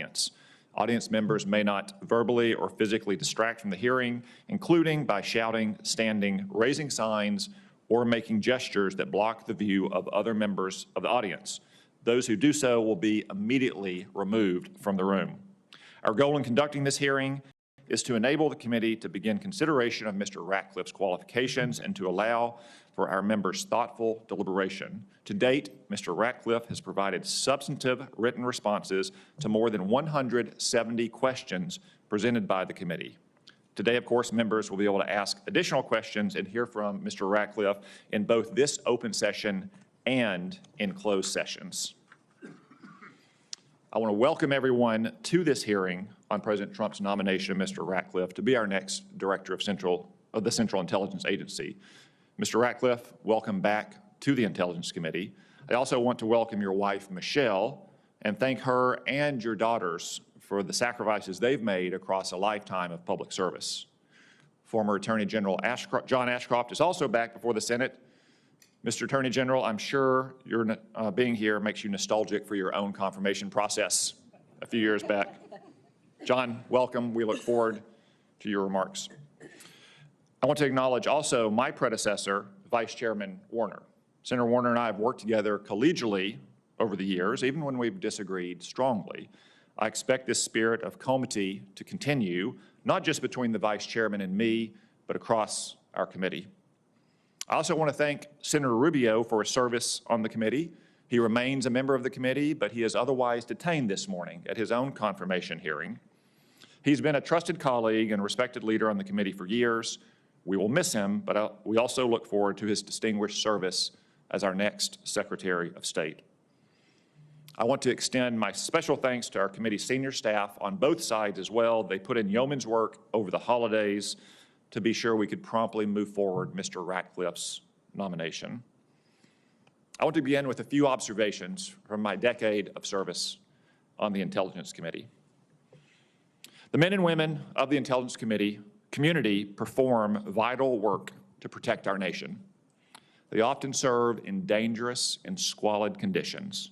audience. Audience members may not verbally or physically distract from the hearing, including by shouting, standing, raising signs, or making gestures that block the view of other members of the audience. Those who do so will be immediately removed from the room. Our goal in conducting this hearing is to enable the committee to begin consideration of Mr. Ratcliffe's qualifications and to allow for our members' thoughtful deliberation. To date, Mr. Ratcliffe has provided substantive written responses to more than 170 questions presented by the committee. Today, of course, members will be able to ask additional questions and hear from Mr. Ratcliffe in both this open session and in closed sessions. I want to welcome everyone to this hearing on President Trump's nomination of Mr. Ratcliffe to be our next Director of the Central Intelligence Agency. Mr. Ratcliffe, welcome back to the Intelligence Committee. I also want to welcome your wife, Michelle, and thank her and your daughters for the sacrifices they've made across a lifetime of public service. Former Attorney General John Ashcroft is also back before the Senate. Mr. Attorney General, I'm sure your being here makes you nostalgic for your own confirmation process a few years back. John, welcome. We look forward to your remarks. I want to acknowledge also my predecessor, Vice Chairman Warner. Senator Warner and I have worked together collegially over the years, even when we've disagreed strongly. I expect this spirit of comity to continue, not just between the Vice Chairman and me, but across our committee. I also want to thank Senator Rubio for his service on the committee. He remains a member of the committee, but he is otherwise detained this morning at his own confirmation hearing. He's been a trusted colleague and respected leader on the committee for years. We will miss him, but we also look forward to his distinguished service as our next Secretary of State. I want to extend my special thanks to our committee senior staff on both sides as well. They put in yeoman's work over the holidays to be sure we could promptly move forward Mr. Ratcliffe's nomination. I want to begin with a few observations from my decade of service on the Intelligence Committee. The men and women of the Intelligence community perform vital work to protect our nation. They often serve in dangerous and squalid conditions.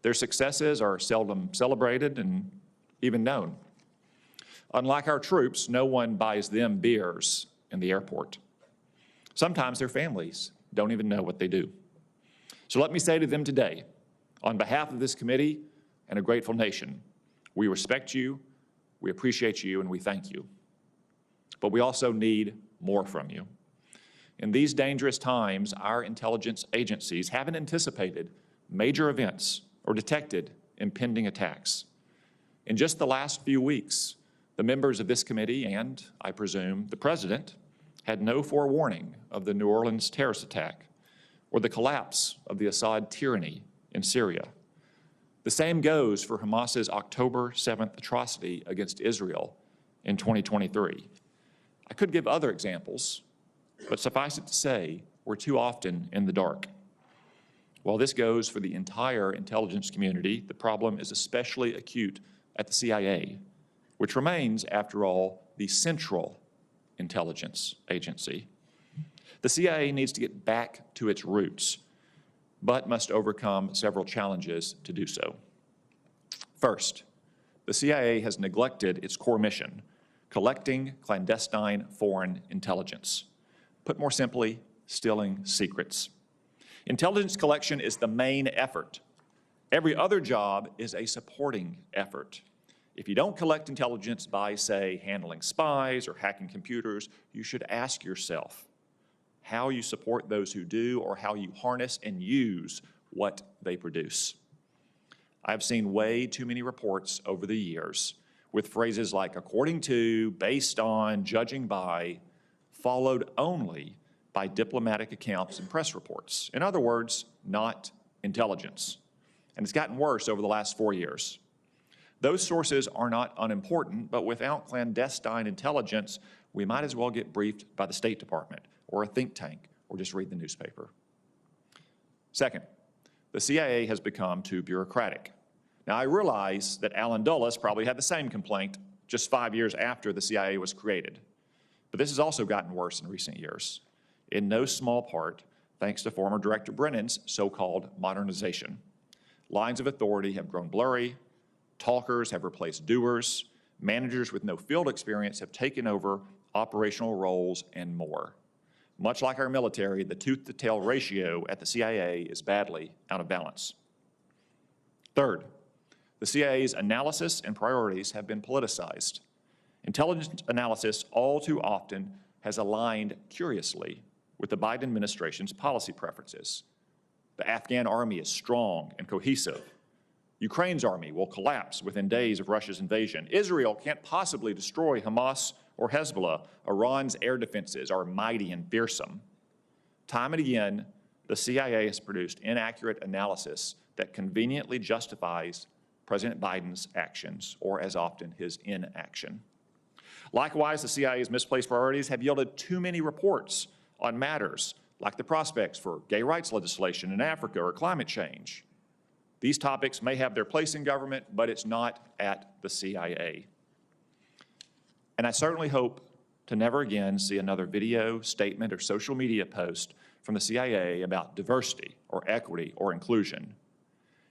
Their successes are seldom celebrated and even known. Unlike our troops, no one buys them beers in the airport. Sometimes their families don't even know what they do. So let me say to them today, on behalf of this committee and a grateful nation, we respect you, we appreciate you, and we thank you. But we also need more from you. In these dangerous times, our intelligence agencies haven't anticipated major events or detected impending attacks. In just the last few weeks, the members of this committee and, I presume, the President had no forewarning of the New Orleans terrorist attack or the collapse of the Assad tyranny in Syria. The same goes for Hamas's October 7th atrocity against Israel in 2023. I could give other examples, but suffice it to say, we're too often in the dark. While this goes for the entire intelligence community, the problem is especially acute at the CIA, which remains, after all, the central intelligence agency. The CIA needs to get back to its roots, but must overcome several challenges to do so. First, the CIA has neglected its core mission, collecting clandestine foreign intelligence. Put more simply, stealing secrets. Intelligence collection is the main effort. Every other job is a supporting effort. If you don't collect intelligence by, say, handling spies or hacking computers, you should ask yourself how you support those who do or how you harness and use what they produce. I've seen way too many reports over the years with phrases like according to, based on, judging by, followed only by diplomatic accounts and press reports. In other words, not intelligence. And it's gotten worse over the last 4 years. Those sources are not unimportant, but without clandestine intelligence, we might as well get briefed by the State Department or a think tank or just read the newspaper. Second, the CIA has become too bureaucratic. Now, I realize that Alan Dulles probably had the same complaint just 5 years after the CIA was created. But this has also gotten worse in recent years, in no small part thanks to former Director Brennan's so-called modernization. Lines of authority have grown blurry, Talkers have replaced doers. Managers with no field experience have taken over operational roles and more. Much like our military, the tooth-to-tail ratio at the CIA is badly out of balance. Third, the CIA's analysis and priorities have been politicized. Intelligence analysis all too often has aligned curiously with the Biden administration's policy preferences. The Afghan army is strong and cohesive. Ukraine's army will collapse within days of Russia's invasion. Israel can't possibly destroy Hamas or Hezbollah. Iran's air defenses are mighty and fearsome. Time and again, the CIA has produced inaccurate analysis that conveniently justifies President Biden's actions, or as often, his inaction. Likewise, the CIA's misplaced priorities have yielded too many reports on matters like the prospects for gay rights legislation in Africa or climate change. These topics may have their place in government, but it's not at the CIA. And I certainly hope to never again see another video, statement, or social media post from the CIA about diversity or equity or inclusion.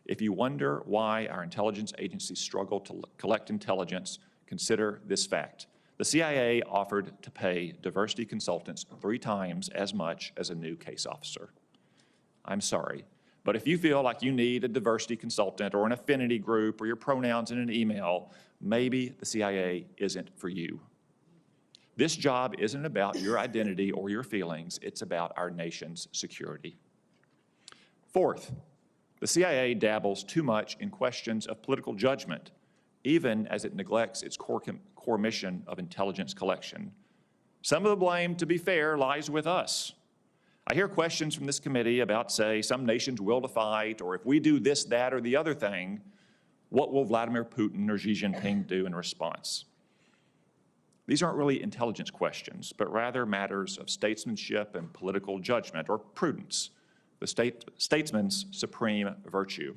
If you wonder why our intelligence agencies struggle to collect intelligence, consider this fact. The CIA offered to pay diversity consultants 3 times as much as a new case officer. I'm sorry, but if you feel like you need a diversity consultant or an affinity group or your pronouns in an email, maybe the CIA isn't for you. This job isn't about your identity or your feelings, it's about our nation's security. Fourth, the CIA dabbles too much in questions of political judgment, even as it neglects its core mission of intelligence collection. Some of the blame, to be fair, lies with us. I hear questions from this committee about, say, some nation's will to fight, or if we do this, that, or the other thing, what will Vladimir Putin or Xi Jinping do in response? These aren't really intelligence questions, but rather matters of statesmanship and political judgment, or prudence, the statesman's supreme virtue.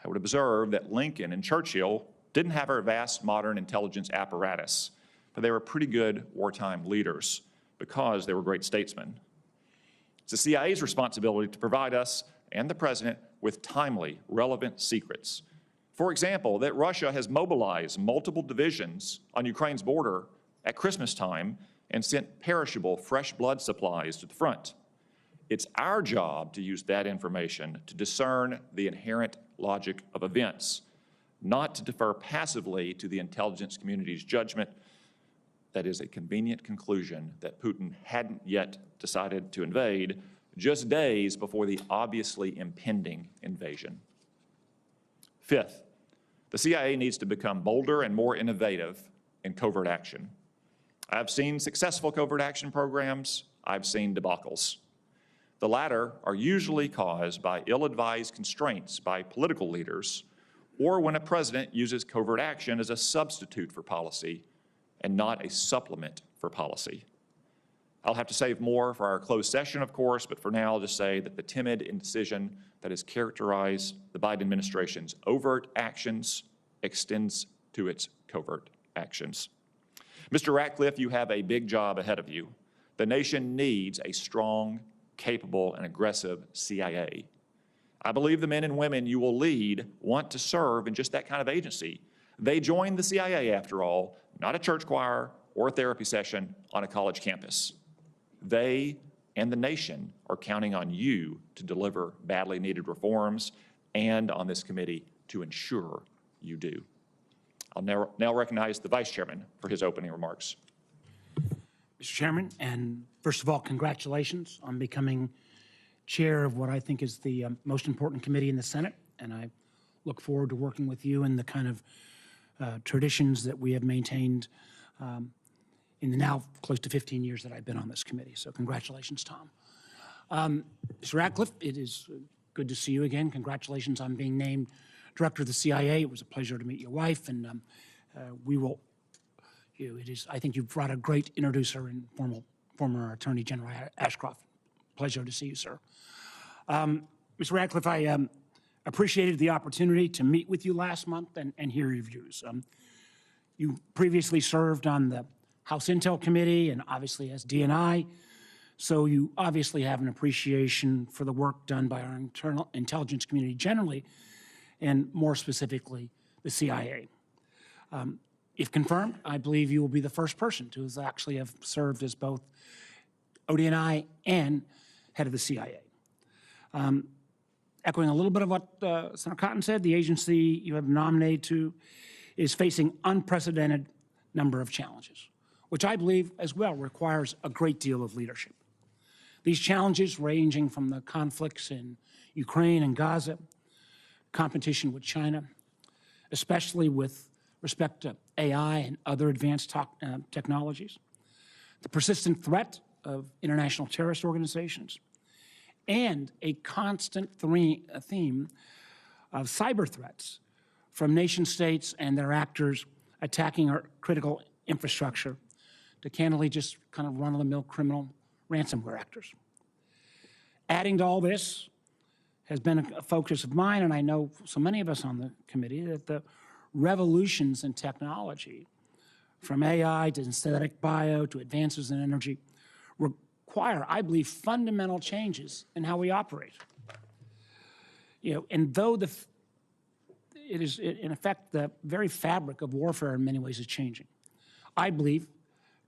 I would observe that Lincoln and Churchill didn't have our vast modern intelligence apparatus, but they were pretty good wartime leaders because they were great statesmen. It's the CIA's responsibility to provide us and the president with timely, relevant secrets. For example, that Russia has mobilized multiple divisions on Ukraine's border at Christmas time and sent perishable fresh blood supplies to the front. It's our job to use that information to discern the inherent logic of events, not to defer passively to the intelligence community's judgment that is a convenient conclusion that Putin hadn't yet decided to invade just days before the obviously impending invasion. Fifth, the CIA needs to become bolder and more innovative in covert action. I've seen successful covert action programs, I've seen debacles. The latter are usually caused by ill-advised constraints by political leaders, or when a president uses covert action as a substitute for policy and not a supplement for policy. I'll have to save more for our closed session, of course, but for now I'll just say that the timid indecision that has characterized the Biden administration's overt actions extends to its covert actions. Mr. Ratcliffe, you have a big job ahead of you. The nation needs a strong, capable, and aggressive CIA. I believe the men and women you will lead want to serve in just that kind of agency. They joined the CIA, after all, not a church choir or a therapy session on a college campus. They and the nation are counting on you to deliver badly needed reforms and on this committee to ensure you do. I'll now recognize the Vice Chairman for his opening remarks. Mr. Chairman, and first of all, congratulations on becoming chair of what I think is the most important committee in the Senate, and I look forward to working with you in the kind of traditions that we have maintained in the now close to 15 years that I've been on this committee. So congratulations, Tom. Mr. Ratcliffe, it is good to see you again. Congratulations on being named Director of the CIA. It was a pleasure to meet your wife, and I think you've brought a great introducer in former Attorney General Ashcroft. Pleasure to see you, sir. Mr. Ratcliffe, I appreciated the opportunity to meet with you last month and hear your views. You previously served on the House Intel Committee and obviously as DNI, so you obviously have an appreciation for the work done by our internal intelligence community generally, and more specifically, the CIA. If confirmed, I believe you will be the first person to actually have served as both ODNI and head of the CIA. Echoing a little bit of what Senator Cotton said, the agency you have nominated to is facing unprecedented number of challenges, which I believe as well requires a great deal of leadership. These challenges ranging from the conflicts in Ukraine and Gaza, competition with China, especially with respect to AI and other advanced technologies, the persistent threat of international terrorist organizations, and a constant theme of cyber threats from nation states and their actors attacking our critical infrastructure to candidly just kind of run-of-the-mill criminal ransomware actors. Adding to all this has been a focus of mine, and I know so many of us on the committee, that the revolutions in technology, from AI to synthetic bio to advances in energy, require, I believe, fundamental changes in how we operate. And though it is, in effect, the very fabric of warfare in many ways is changing, I believe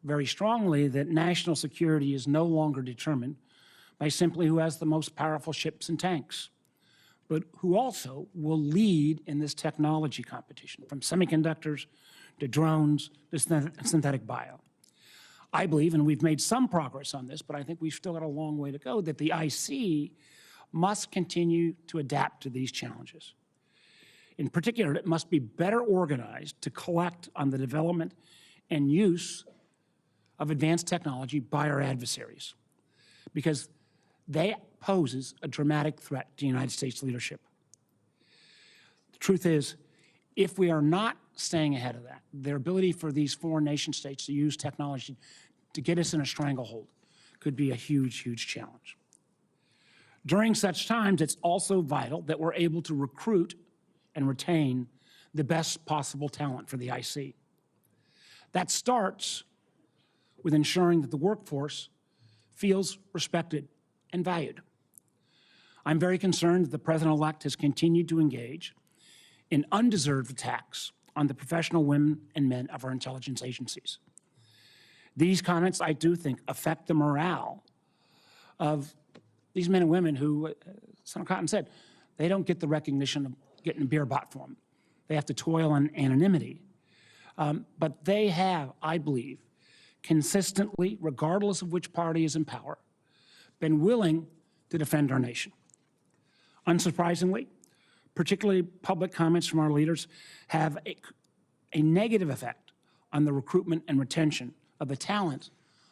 very strongly that national security is no longer determined by simply who has the most powerful ships and tanks, but who also will lead in this technology competition, from semiconductors to drones to synthetic bio. I believe, and we've made some progress on this, but I think we've still got a long way to go, that the IC must continue to adapt to these challenges. In particular, it must be better organized to collect on the development and use of advanced technology by our adversaries, because they poses a dramatic threat to United States leadership. The truth is, if we are not staying ahead of that, their ability for these foreign nation states to use technology to get us in a stranglehold could be a huge, huge challenge. During such times, it's also vital that we're able to recruit and retain the best possible talent for the IC. That starts with ensuring that the workforce feels respected and valued. I'm very concerned that the President-elect has continued to engage in undeserved attacks on the professional women and men of our intelligence agencies. These comments, I do think, affect the morale of these men and women who, Senator Cotton said, they don't get the recognition of getting a beer bought for them. They have to toil in anonymity. But they have, I believe, consistently, regardless of which party is in power, been willing to defend our nation. Unsurprisingly, particularly public comments from our leaders have a negative effect on the recruitment and retention of the talent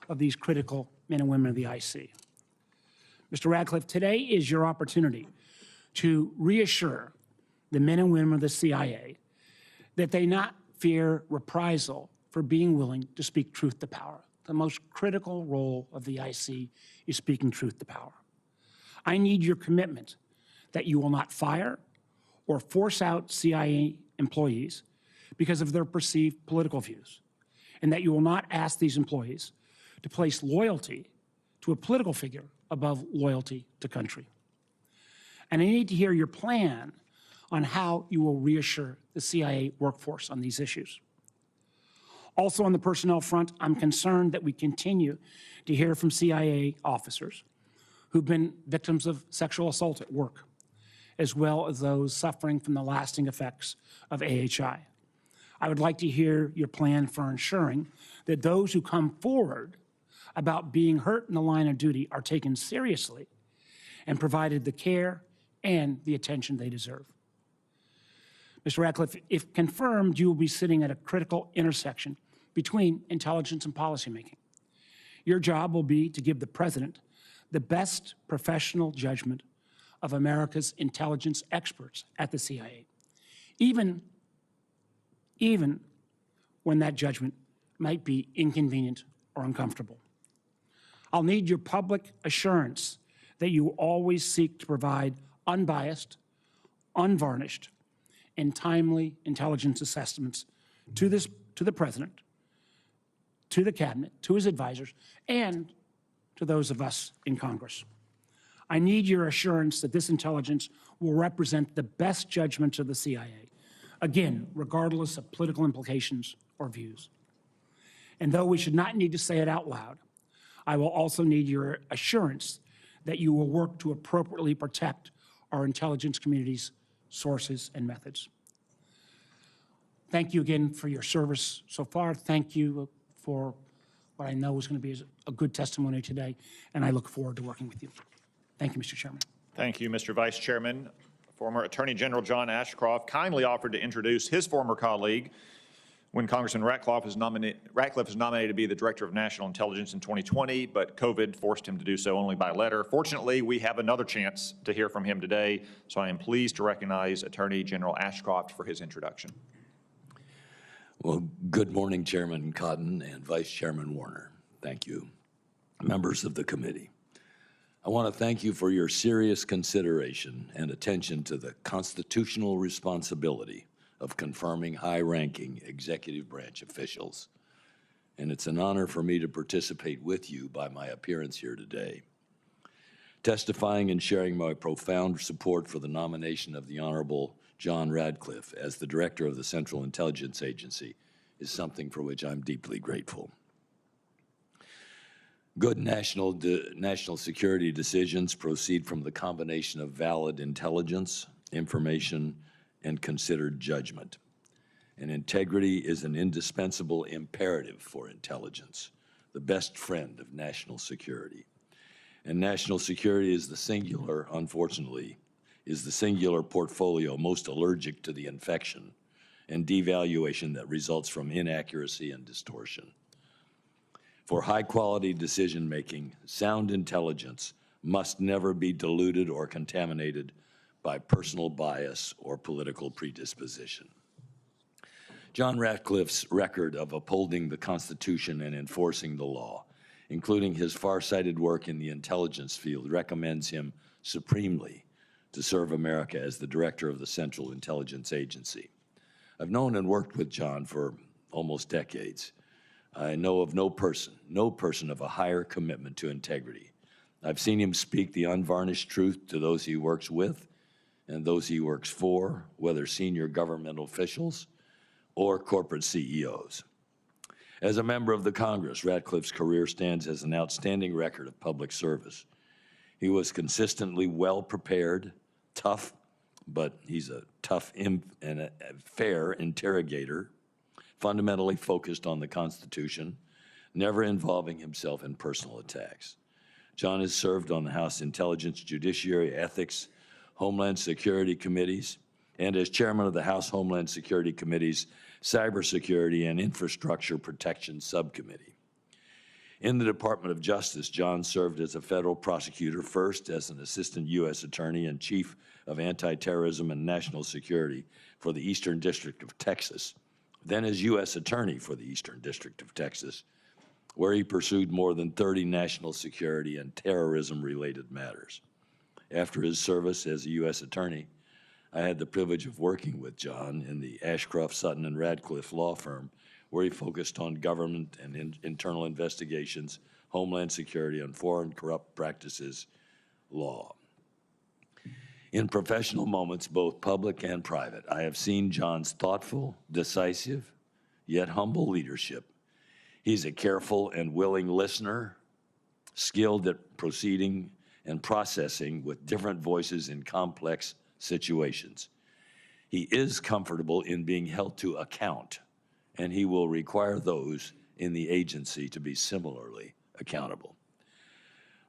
of these critical men and women of the IC. Mr. Ratcliffe, today is your opportunity to reassure the men and women of the CIA that they not fear reprisal for being willing to speak truth to power. The most critical role of the IC is speaking truth to power. I need your commitment that you will not fire or force out CIA employees because of their perceived political views, and that you will not ask these employees to place loyalty to a political figure above loyalty to country. And I need to hear your plan on how you will reassure the CIA workforce on these issues. Also on the personnel front, I'm concerned that we continue to hear from CIA officers who've been victims of sexual assault at work, as well as those suffering from the lasting effects of AHI. I would like to hear your plan for ensuring that those who come forward about being hurt in the line of duty are taken seriously and provided the care and the attention they deserve. Mr. Ratcliffe, if confirmed, you will be sitting at a critical intersection between intelligence and policymaking. Your job will be to give the President the best professional judgment of America's intelligence experts at the CIA, even when that judgment might be inconvenient or uncomfortable. I'll need your public assurance that you always seek to provide unbiased, unvarnished, and timely intelligence assessments to the President, to the Cabinet, to his advisors, and to those of us in Congress. I need your assurance that this intelligence will represent the best judgments of the CIA again, regardless of political implications or views. And though we should not need to say it out loud, I will also need your assurance that you will work to appropriately protect our intelligence community's sources and methods. Thank you again for your service so far. Thank you for what I know is going to be a good testimony today, and I look forward to working with you. Thank you, Mr. Chairman. Thank you, Mr. Vice Chairman. Former Attorney General John Ashcroft kindly offered to introduce his former colleague when Congressman Ratcliffe was nominated to be the Director of National Intelligence in 2020, but COVID forced him to do so only by letter. Fortunately, we have another chance to hear from him today, so I am pleased to recognize Attorney General Ashcroft for his introduction. Well, good morning, Chairman Cotton and Vice Chairman Warner. Thank you. Members of the committee, I want to thank you for your serious consideration and attention to the constitutional responsibility of confirming high-ranking executive branch officials. And it's an honor for me to participate with you by my appearance here today. Testifying and sharing my profound support for the nomination of the Honorable John Ratcliffe as the Director of the Central Intelligence Agency is something for which I'm deeply grateful. Good national security decisions proceed from the combination of valid intelligence, information, and considered judgment. And integrity is an indispensable imperative for intelligence, the best friend of national security. And national security is the singular, unfortunately, is the singular portfolio most allergic to the infection and devaluation that results from inaccuracy and distortion. For high-quality decision-making, sound intelligence must never be diluted or contaminated by personal bias or political predisposition. John Ratcliffe's record of upholding the Constitution and enforcing the law, including his far-sighted work in the intelligence field, recommends him supremely to serve America as the Director of the Central Intelligence Agency. I've known and worked with John for almost decades. I know of no person of a higher commitment to integrity. I've seen him speak the unvarnished truth to those he works with and those he works for, whether senior governmental officials or corporate CEOs. As a member of the Congress, Ratcliffe's career stands as an outstanding record of public service. He was consistently well-prepared, tough, but he's a tough and a fair interrogator, fundamentally focused on the Constitution, never involving himself in personal attacks. John has served on the House Intelligence, Judiciary, Ethics, Homeland Security Committees, and as chairman of the House Homeland Security Committee's Cybersecurity and Infrastructure Protection Subcommittee. In the Department of Justice, John served as a federal prosecutor, first as an assistant U.S. attorney and chief of anti-terrorism and national security for the Eastern District of Texas, then as U.S. attorney for the Eastern District of Texas, where he pursued more than 30 national security and terrorism-related matters. After his service as a U.S. attorney, I had the privilege of working with John in the Ashcroft, Sutton, and Ratcliffe law firm, where he focused on government and internal investigations, homeland security, and foreign corrupt practices law. In professional moments, both public and private, I have seen John's thoughtful, decisive, yet humble leadership. He's a careful and willing listener, skilled at proceeding and processing with different voices in complex situations. He is comfortable in being held to account, and he will require those in the agency to be similarly accountable.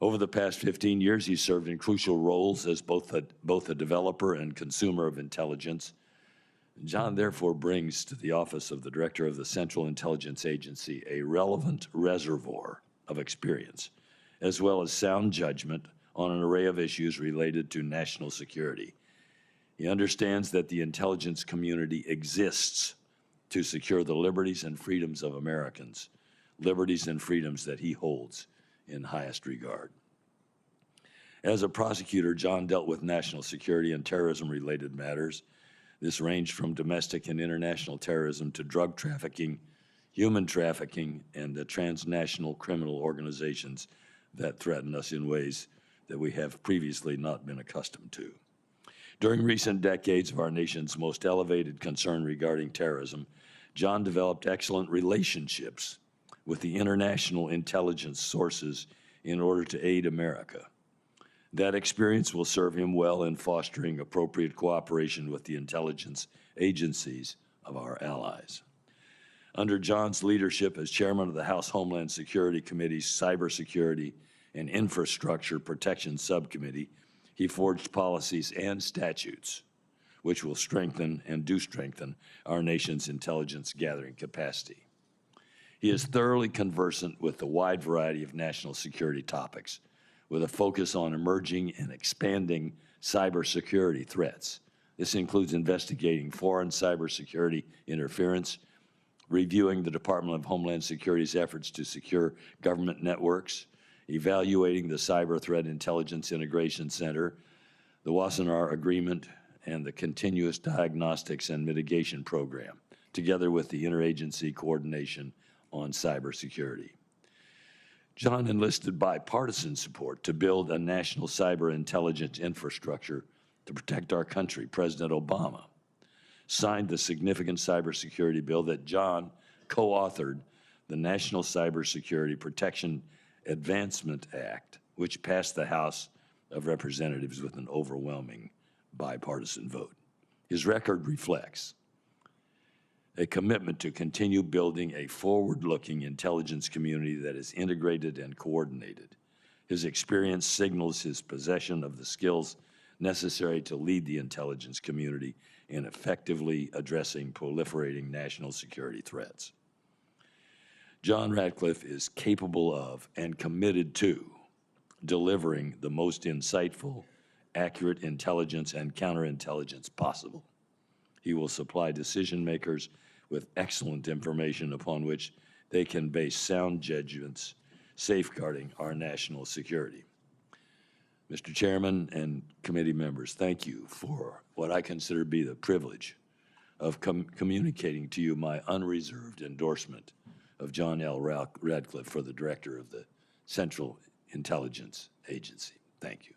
Over the past 15 years, he served in crucial roles as both a developer and consumer of intelligence. John therefore brings to the office of the Director of the Central Intelligence Agency a relevant reservoir of experience, as well as sound judgment on an array of issues related to national security. He understands that the intelligence community exists to secure the liberties and freedoms of Americans, liberties and freedoms that he holds in highest regard. As a prosecutor, John dealt with national security and terrorism-related matters. This ranged from domestic and international terrorism to drug trafficking, human trafficking, and the transnational criminal organizations that threaten us in ways that we have previously not been accustomed to. During recent decades of our nation's most elevated concern regarding terrorism, John developed excellent relationships with the international intelligence sources in order to aid America. That experience will serve him well in fostering appropriate cooperation with the intelligence agencies of our allies. Under John's leadership as chairman of the House Homeland Security Committee's Cybersecurity and Infrastructure Protection Subcommittee, he forged policies and statutes which will strengthen and do strengthen our nation's intelligence gathering capacity. He is thoroughly conversant with the wide variety of national security topics, with a focus on emerging and expanding cybersecurity threats. This includes investigating foreign cybersecurity interference, reviewing the Department of Homeland Security's efforts to secure government networks, evaluating the Cyber Threat Intelligence Integration Center, the Wassenaar Agreement, and the Continuous Diagnostics and Mitigation Program, together with the Interagency Coordination on Cybersecurity. John enlisted bipartisan support to build a national cyber intelligence infrastructure to protect our country. President Obama signed the significant cybersecurity bill that John co-authored, the National Cybersecurity Protection Advancement Act, which passed the House of Representatives with an overwhelming bipartisan vote. His record reflects a commitment to continue building a forward-looking intelligence community that is integrated and coordinated. His experience signals his possession of the skills necessary to lead the intelligence community in effectively addressing proliferating national security threats. John Ratcliffe is capable of and committed to delivering the most insightful, accurate intelligence and counterintelligence possible. He will supply decision makers with excellent information upon which they can base sound judgments safeguarding our national security. Mr. Chairman and committee members, thank you for what I consider to be the privilege of communicating to you my unreserved endorsement of John L. Ratcliffe for the Director of the Central Intelligence Agency. Thank you.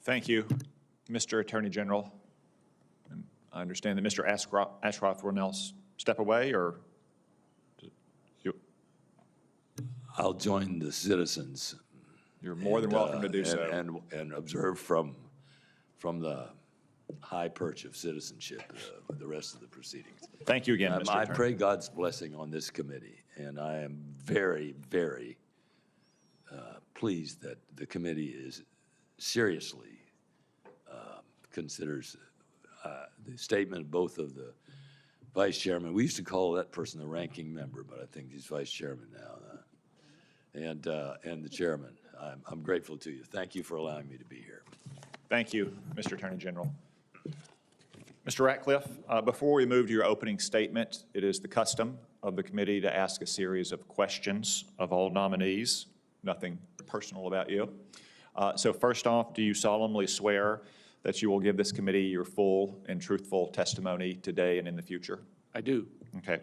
Thank you, Mr. Attorney General. And I understand that Mr. Ashcroft will now step away, or I'll join the citizens. You're more than welcome to do so. And observe from the high perch of citizenship the rest of the proceedings. Thank you again, Mr. I Attorney. pray God's blessing on this committee, and I am very, very pleased that the committee is seriously considers the statement both of the vice chairman. We used to call that person the ranking member, but I think he's vice chairman now, and the chairman. I'm grateful to you. Thank you for allowing me to be here. Thank you, Mr. Attorney General. Mr. Ratcliffe, before we move to your opening statement, it is the custom of the committee to ask a series of questions of all nominees. Nothing personal about you. So first off, do you solemnly swear that you will give this committee your full and truthful testimony today and in the future? I do. Okay.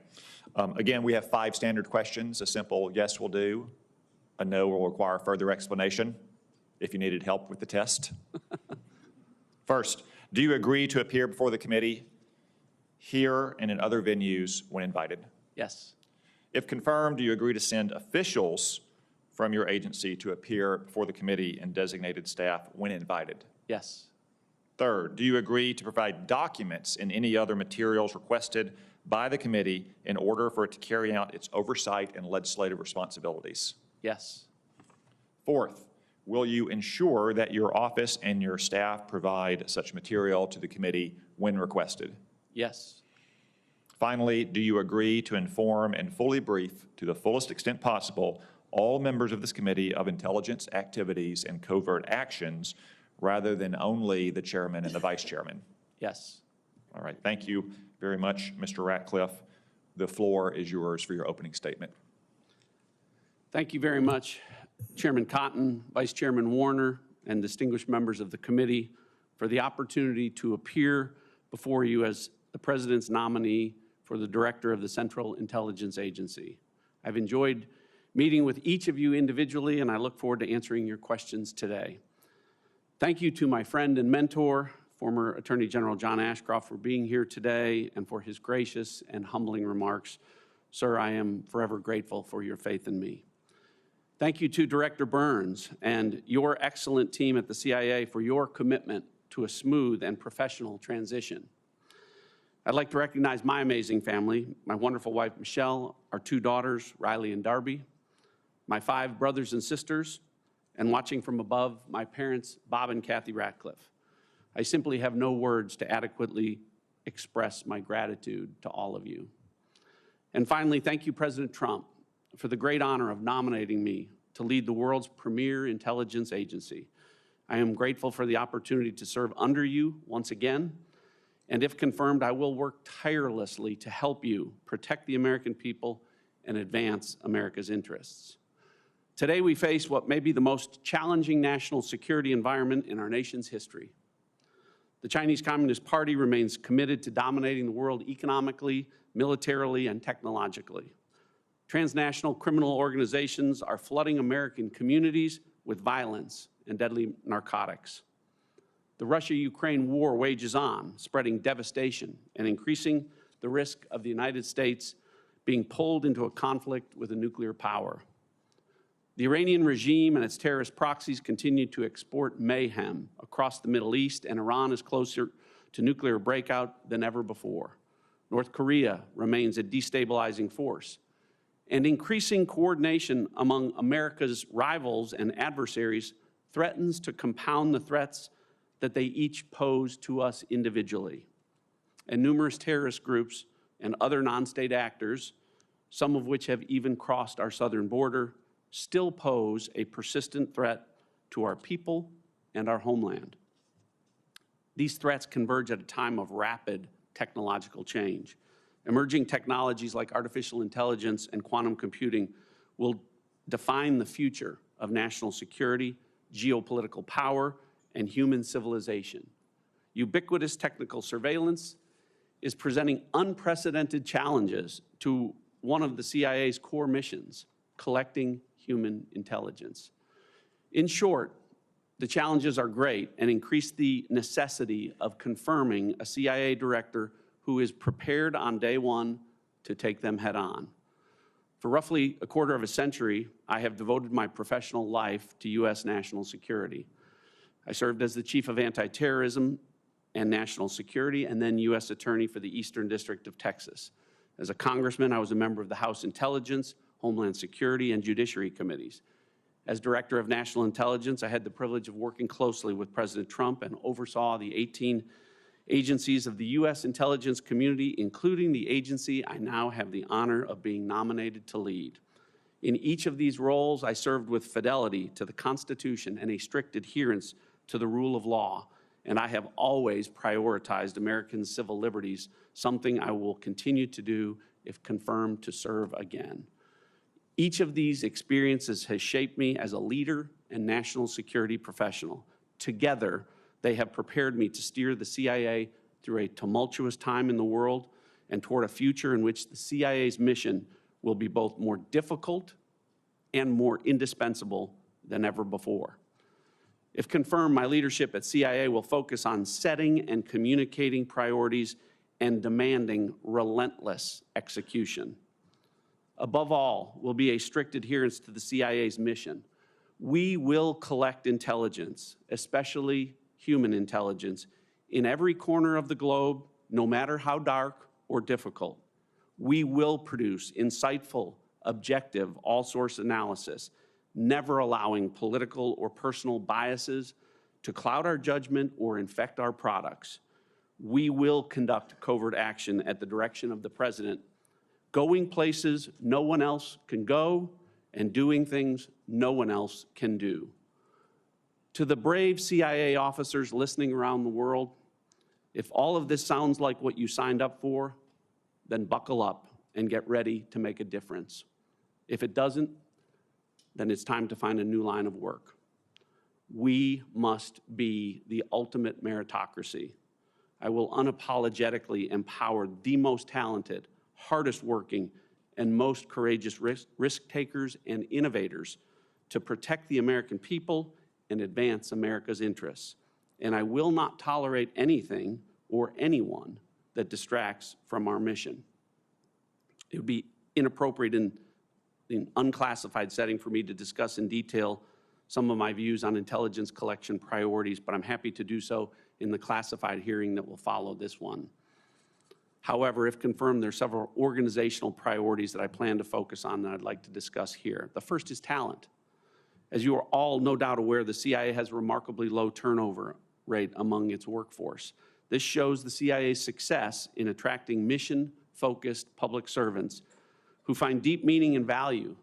Again, we have 5 standard questions. A simple yes will do. A no will require further explanation if you needed help with the test. First, do you agree to appear before the committee here and in other venues when invited? Yes. If confirmed, do you agree to send officials from your agency to appear before the committee and designated staff when invited? Yes. Third, do you agree to provide documents and any other materials requested by the committee in order for it to carry out its oversight and legislative responsibilities? Yes. Fourth, will you ensure that your office and your staff provide such material to the committee when requested? Yes. Finally, do you agree to inform and fully brief, to the fullest extent possible, all members of this committee of intelligence activities and covert actions rather than only the chairman and the vice chairman? Yes. All right, thank you very much, Mr. Ratcliffe. The floor is yours for your opening statement. Thank you very much, Chairman Cotton, Vice Chairman Warner, and distinguished members of the committee for the opportunity to appear before you as the President's nominee for the Director of the Central Intelligence Agency. I've enjoyed meeting with each of you individually, and I look forward to answering your questions today. Thank you to my friend and mentor, former Attorney General John Ashcroft, for being here today and for his gracious and humbling remarks. Sir, I am forever grateful for your faith in me. Thank you to Director Burns and your excellent team at the CIA for your commitment to a smooth and professional transition. I'd like to recognize my amazing family, my wonderful wife, Michelle, our 2 daughters, Riley and Darby, my 5 brothers and sisters, and watching from above, my parents, Bob and Kathy Ratcliffe. I simply have no words to adequately express my gratitude to all of you. And finally, thank you, President Trump, for the great honor of nominating me to lead the world's premier intelligence agency. I am grateful for the opportunity to serve under you once again, and if confirmed, I will work tirelessly to help you protect the American people and advance America's interests. Today, we face what may be the most challenging national security environment in our nation's history. The Chinese Communist Party remains committed to dominating the world economically, militarily, and technologically. Transnational criminal organizations are flooding American communities with violence and deadly narcotics. The Russia-Ukraine war wages on, spreading devastation and increasing the risk of the United States being pulled into a conflict with a nuclear power. The Iranian regime and its terrorist proxies continue to export mayhem across the Middle East, and Iran is closer to nuclear breakout than ever before. North Korea remains a destabilizing force, and increasing coordination among America's rivals and adversaries threatens to compound the threats that they each pose to us individually. And numerous terrorist groups and other non-state actors, some of which have even crossed our southern border, still pose a persistent threat to our people and our homeland. These threats converge at a time of rapid technological change. Emerging technologies like artificial intelligence and quantum computing will define the future of national security, geopolitical power, and human civilization. Ubiquitous technical surveillance is presenting unprecedented challenges to one of the CIA's core missions, collecting human intelligence. In short, the challenges are great and increase the necessity of confirming a CIA director who is prepared on day one to take them head on. For roughly a quarter of a century, I have devoted my professional life to U.S. national security. I served as the Chief of Anti-Terrorism and National Security and then U.S. Attorney for the Eastern District of Texas. As a congressman, I was a member of the House Intelligence, Homeland Security, and Judiciary Committees. As Director of National Intelligence, I had the privilege of working closely with President Trump and oversaw the 18 agencies of the U.S. intelligence community, including the agency I now have the honor of being nominated to lead. In each of these roles, I served with fidelity to the Constitution and a strict adherence to the rule of law, and I have always prioritized American civil liberties, something I will continue to do if confirmed to serve again. Each of these experiences has shaped me as a leader and national security professional. Together, they have prepared me to steer the CIA through a tumultuous time in the world and toward a future in which the CIA's mission will be both more difficult and more indispensable than ever before. If confirmed, my leadership at CIA will focus on setting and communicating priorities and demanding relentless execution. Above all, will be a strict adherence to the CIA's mission. We will collect intelligence, especially human intelligence, in every corner of the globe, no matter how dark or difficult. We will produce insightful, objective, all-source analysis, never allowing political or personal biases to cloud our judgment or infect our products. We will conduct covert action at the direction of the President, going places no one else can go and doing things no one else can do. To the brave CIA officers listening around the world, if all of this sounds like what you signed up for, then buckle up and get ready to make a difference. If it doesn't, then it's time to find a new line of work. We must be the ultimate meritocracy. I will unapologetically empower the most talented, hardest working, and most courageous risk takers and innovators to protect the American people and advance America's interests. And I will not tolerate anything or anyone that distracts from our mission. It would be inappropriate in an unclassified setting for me to discuss in detail some of my views on intelligence collection priorities, but I'm happy to do so in the classified hearing that will follow this one. However, if confirmed, there are several organizational priorities that I plan to focus on that I'd like to discuss here. The first is talent. As you are all no doubt aware, the CIA has a remarkably low turnover rate among its workforce. This shows the CIA's success in attracting mission-focused public servants who find deep meaning and value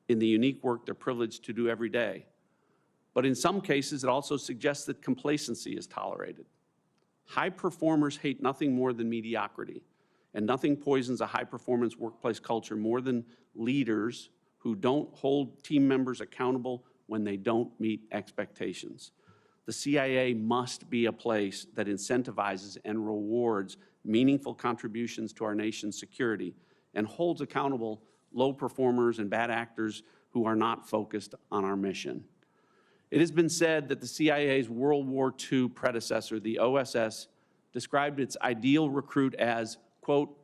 in the unique work they're privileged to do every day. But in some cases, it also suggests that complacency is tolerated. High performers hate nothing more than mediocrity, and nothing poisons a high-performance workplace culture more than leaders who don't hold team members accountable when they don't meet expectations. The CIA must be a place that incentivizes and rewards meaningful contributions to our nation's security and holds accountable low performers and bad actors who are not focused on our mission. It has been said that the CIA's World War II predecessor, the OSS, described its ideal recruit as, quote,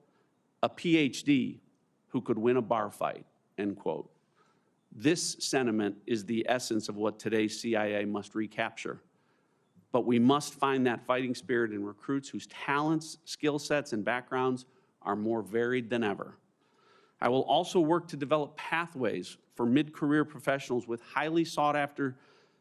a PhD who could win a bar fight, end quote. This sentiment is the essence of what today's CIA must recapture. But we must find that fighting spirit in recruits whose talents, skill sets, and backgrounds are more varied than ever. I will also work to develop pathways for mid-career professionals with highly sought-after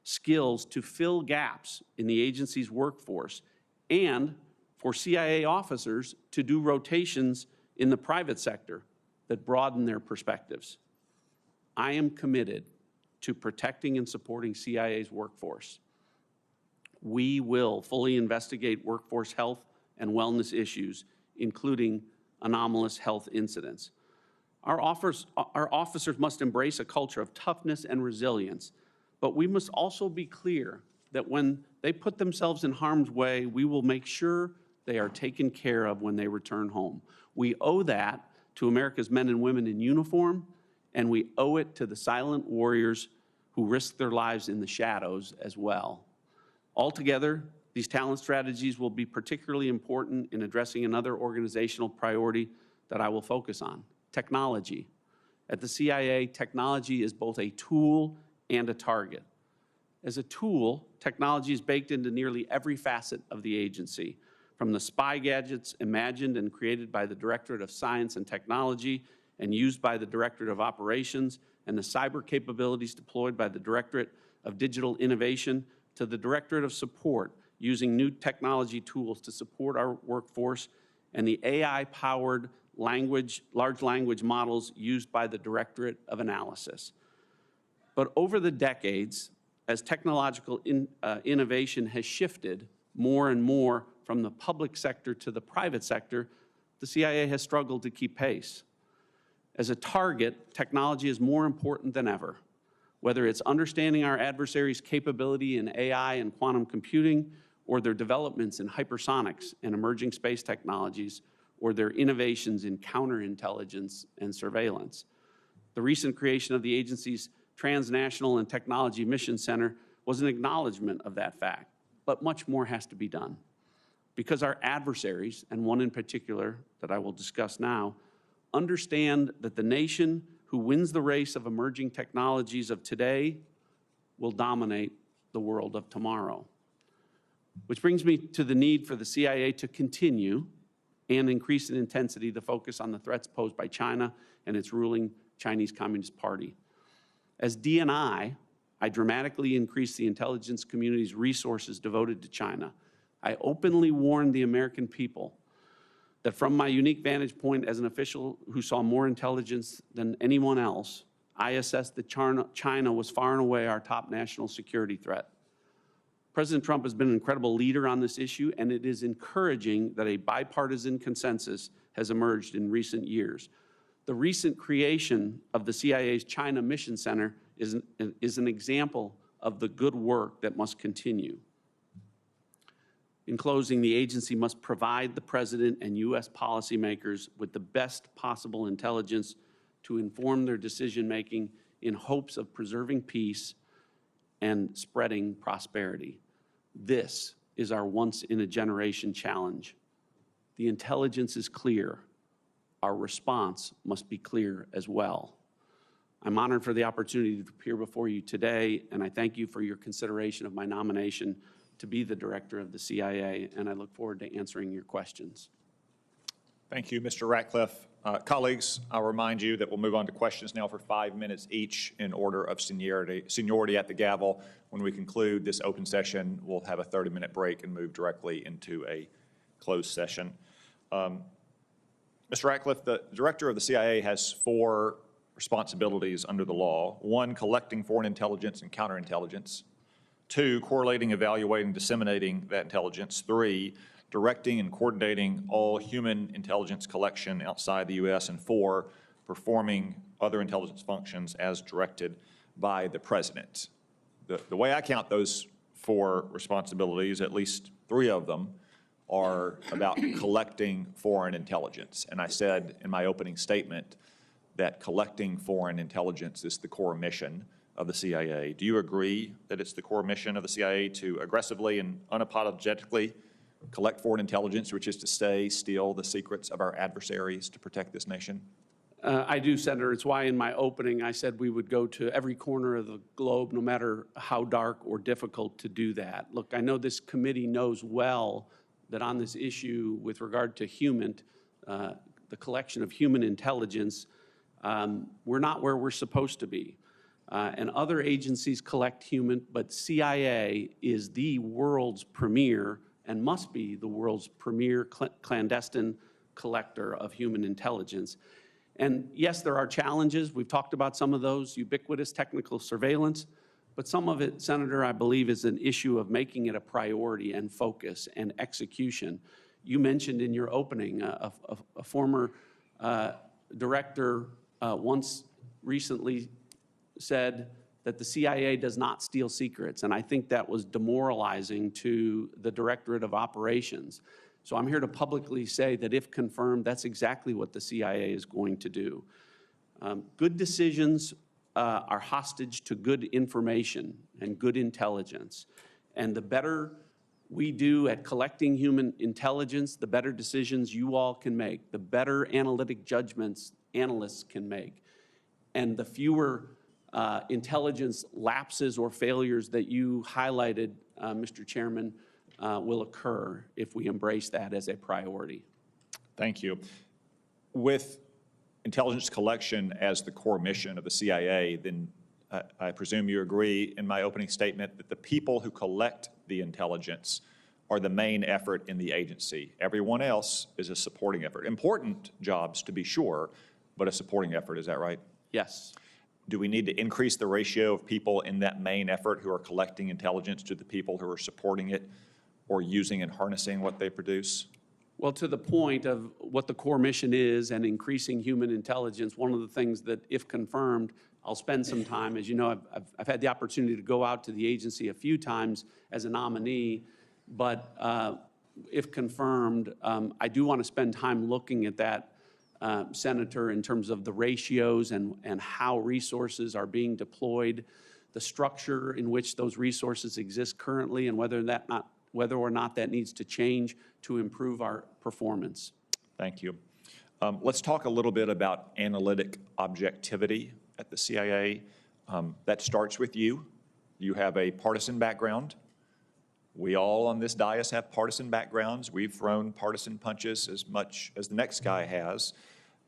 skills to fill gaps in the agency's workforce and for CIA officers to do rotations in the private sector that broaden their perspectives. I am committed to protecting and supporting CIA's workforce. We will fully investigate workforce health and wellness issues, including anomalous health incidents. Our officers must embrace a culture of toughness and resilience, but we must also be clear that when they put themselves in harm's way, we will make sure they are taken care of when they return home. We owe that to America's men and women in uniform, and we owe it to the silent warriors who risk their lives in the shadows as well. Altogether, these talent strategies will be particularly important in addressing another organizational priority that I will focus on: technology. At the CIA, technology is both a tool and a target. As a tool, technology is baked into nearly every facet of the agency, from the spy gadgets imagined and created by the Directorate of Science and Technology and used by the Directorate of Operations, and the cyber capabilities deployed by the Directorate of Digital Innovation, to the Directorate of Support, using new technology tools to support our workforce, and the AI-powered large language models used by the Directorate of Analysis. But over the decades, as technological innovation has shifted more and more from the public sector to the private sector, the CIA has struggled to keep pace. As a target, technology is more important than ever. Whether it's understanding our adversaries' capability in AI and quantum computing, or their developments in hypersonics and emerging space technologies, or their innovations in counterintelligence and surveillance. The recent creation of the agency's Transnational and Technology Mission Center was an acknowledgement of that fact, but much more has to be done. Because our adversaries, and one in particular that I will discuss now, understand that the nation who wins the race of emerging technologies of today will dominate the world of tomorrow. Which brings me to the need for the CIA to continue and increase in intensity the focus on the threats posed by China and its ruling Chinese Communist Party. As DNI, I dramatically increased the intelligence community's resources devoted to China. I openly warned the American people that from my unique vantage point as an official who saw more intelligence than anyone else, I assessed that China was far and away our top national security threat. President Trump has been an incredible leader on this issue, and it is encouraging that a bipartisan consensus has emerged in recent years. The recent creation of the CIA's China Mission Center is an example of the good work that must continue. In closing, the agency must provide the President and U.S. policymakers with the best possible intelligence to inform their decision-making in hopes of preserving peace and spreading prosperity. This is our once-in-a-generation challenge. The intelligence is clear. Our response must be clear as well. I'm honored for the opportunity to appear before you today, and I thank you for your consideration of my nomination to be the director of the CIA, and I look forward to answering your questions. Thank you, Mr. Ratcliffe. Colleagues, I'll remind you that we'll move on to questions now for 5 minutes each in order of seniority at the gavel. When we conclude this open session, we'll have a 30-minute break and move directly into a closed session. Mr. Ratcliffe, the director of the CIA has 4 responsibilities under the law. 1, collecting foreign intelligence and counterintelligence. 2, correlating, evaluating, disseminating that intelligence. 3, directing and coordinating all human intelligence collection outside the U.S. And 4, performing other intelligence functions as directed by the president. The way I count those 4 responsibilities, at least 3 of them are about collecting foreign intelligence. And I said in my opening statement that collecting foreign intelligence is the core mission of the CIA. Do you agree that it's the core mission of the CIA to aggressively and unapologetically collect foreign intelligence, which is to steal the secrets of our adversaries to protect this nation? I do, Senator. It's why in my opening I said we would go to every corner of the globe, no matter how dark or difficult, to do that. Look, I know this committee knows well that on this issue with regard to the collection of human intelligence, we're not where we're supposed to be. And other agencies collect human, but CIA is the world's premier and must be the world's premier clandestine collector of human intelligence. And yes, there are challenges. We've talked about some of those, ubiquitous technical surveillance, but some of it, Senator, I believe is an issue of making it a priority and focus and execution. You mentioned in your opening a former director once recently said that the CIA does not steal secrets, and I think that was demoralizing to the Directorate of Operations. So I'm here to publicly say that if confirmed, that's exactly what the CIA is going to do. Good decisions are hostage to good information and good intelligence, and the better we do at collecting human intelligence, the better decisions you all can make, the better analytic judgments analysts can make, and the fewer intelligence lapses or failures that you highlighted, Mr. Chairman, will occur if we embrace that as a priority. Thank you. With intelligence collection as the core mission of the CIA, then I presume you agree in my opening statement that the people who collect the intelligence are the main effort in the agency. Everyone else is a supporting effort. Important jobs, to be sure, but a supporting effort, is that right? Yes. Do we need to increase the ratio of people in that main effort who are collecting intelligence to the people who are supporting it or using and harnessing what they produce? Well, to the point of what the core mission is and increasing human intelligence, one of the things that, if confirmed, I'll spend some time. As you know, I've had the opportunity to go out to the agency a few times as a nominee, but if confirmed, I do want to spend time looking at that, Senator, in terms of the ratios and how resources are being deployed, the structure in which those resources exist currently, and whether or not that needs to change to improve our performance. Thank you. Let's talk a little bit about analytic objectivity at the CIA. That starts with you. You have a partisan background. We all on this dais have partisan backgrounds. We've thrown partisan punches as much as the next guy has.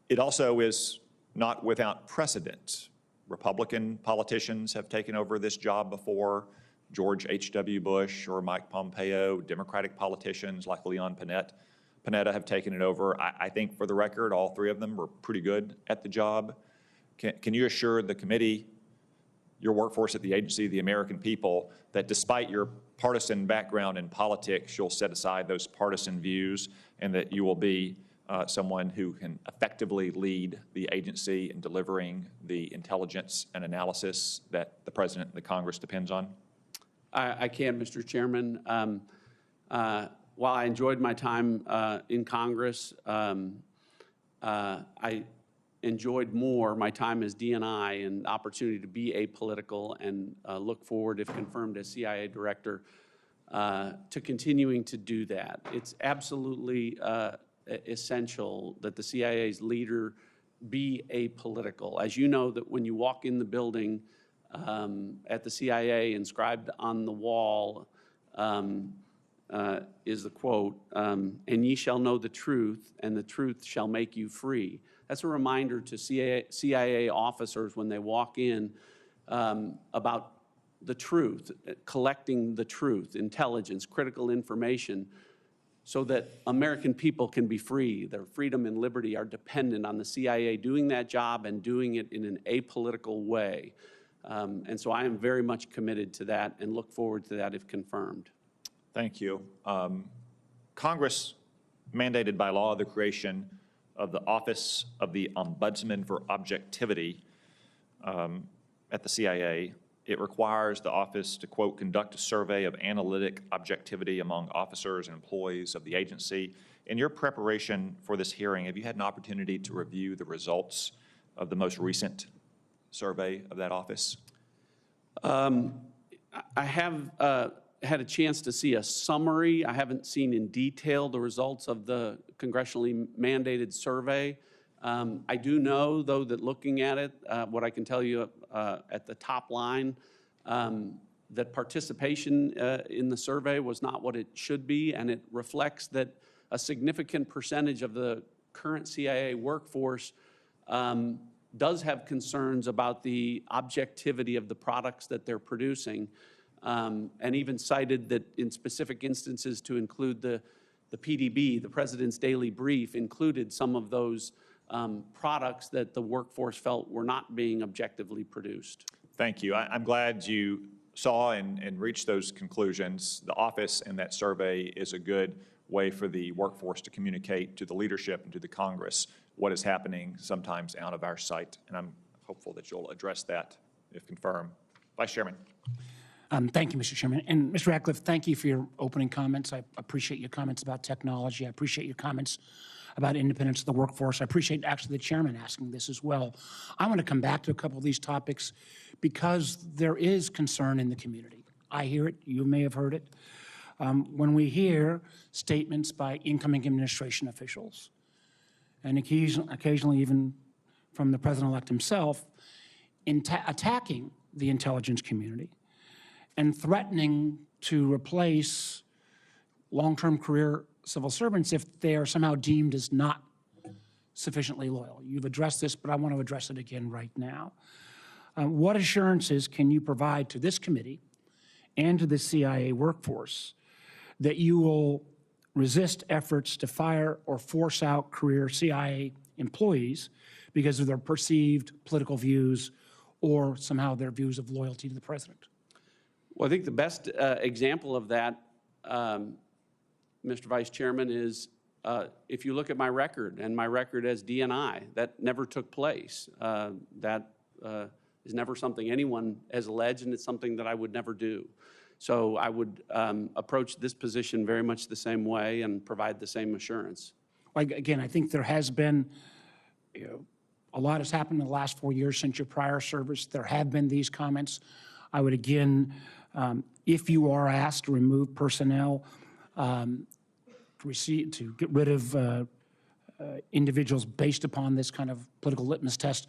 It also is not without precedent. Republican politicians have taken over this job before. George H.W. Bush or Mike Pompeo, Democratic politicians like Leon Panetta have taken it over. I think, for the record, all 3 of them were pretty good at the job. Can you assure the committee, your workforce at the agency, the American people, that despite your partisan background in politics, you'll set aside those partisan views and that you will be someone who can effectively lead the agency in delivering the intelligence and analysis that the President and the Congress depends on? I can, Mr. Chairman. While I enjoyed my time in Congress, I enjoyed more my time as DNI and opportunity to be apolitical, and look forward, if confirmed as CIA director, to continuing to do that. It's absolutely essential that the CIA's leader be apolitical. As you know, that when you walk in the building at the CIA, inscribed on the wall is the quote, "And ye shall know the truth, and the truth shall make you free." That's a reminder to CIA officers when they walk in about the truth, collecting the truth, intelligence, critical information, so that American people can be free. Their freedom and liberty are dependent on the CIA doing that job and doing it in an apolitical way. And so I am very much committed to that and look forward to that if confirmed. Thank you. Congress mandated by law the creation of the Office of the Ombudsman for Objectivity at the CIA. It requires the office to, quote, conduct a survey of analytic objectivity among officers and employees of the agency. In your preparation for this hearing, have you had an opportunity to review the results of the most recent survey of that office? I have had a chance to see a summary. I haven't seen in detail the results of the congressionally mandated survey. I do know, though, that looking at it, what I can tell you at the top line, that participation in the survey was not what it should be, and it reflects that a significant percentage of the current CIA workforce does have concerns about the objectivity of the products that they're producing, and even cited that in specific instances to include the PDB, the President's Daily Brief, included some of those products that the workforce felt were not being objectively produced. Thank you. I'm glad you saw and reached those conclusions. The office and that survey is a good way for the workforce to communicate to the leadership and to the Congress what is happening sometimes out of our sight. And I'm hopeful that you'll address that if confirmed. Vice Chairman. Thank you, Mr. Chairman. And Mr. Ratcliffe, thank you for your opening comments. I appreciate your comments about technology. I appreciate your comments about independence of the workforce. I appreciate actually the chairman asking this as well. I want to come back to a couple of these topics because there is concern in the community. I hear it. You may have heard it. When we hear statements by incoming administration officials, and occasionally even from the president-elect himself, attacking the intelligence community and threatening to replace long-term career civil servants if they are somehow deemed as not sufficiently loyal. You've addressed this, but I want to address it again right now. What assurances can you provide to this committee and to the CIA workforce that you will resist efforts to fire or force out career CIA employees because of their perceived political views or somehow their views of loyalty to the president? Well, I think the best example of that, Mr. Vice Chairman, is if you look at my record and my record as DNI, that never took place. That is never something anyone has alleged, and it's something that I would never do. So I would approach this position very much the same way and provide the same assurance. Again, I think there has been, a lot has happened in the last 4 years since your prior service. There have been these comments. I would again, if you are asked to remove personnel, to get rid of individuals based upon this kind of political litmus test,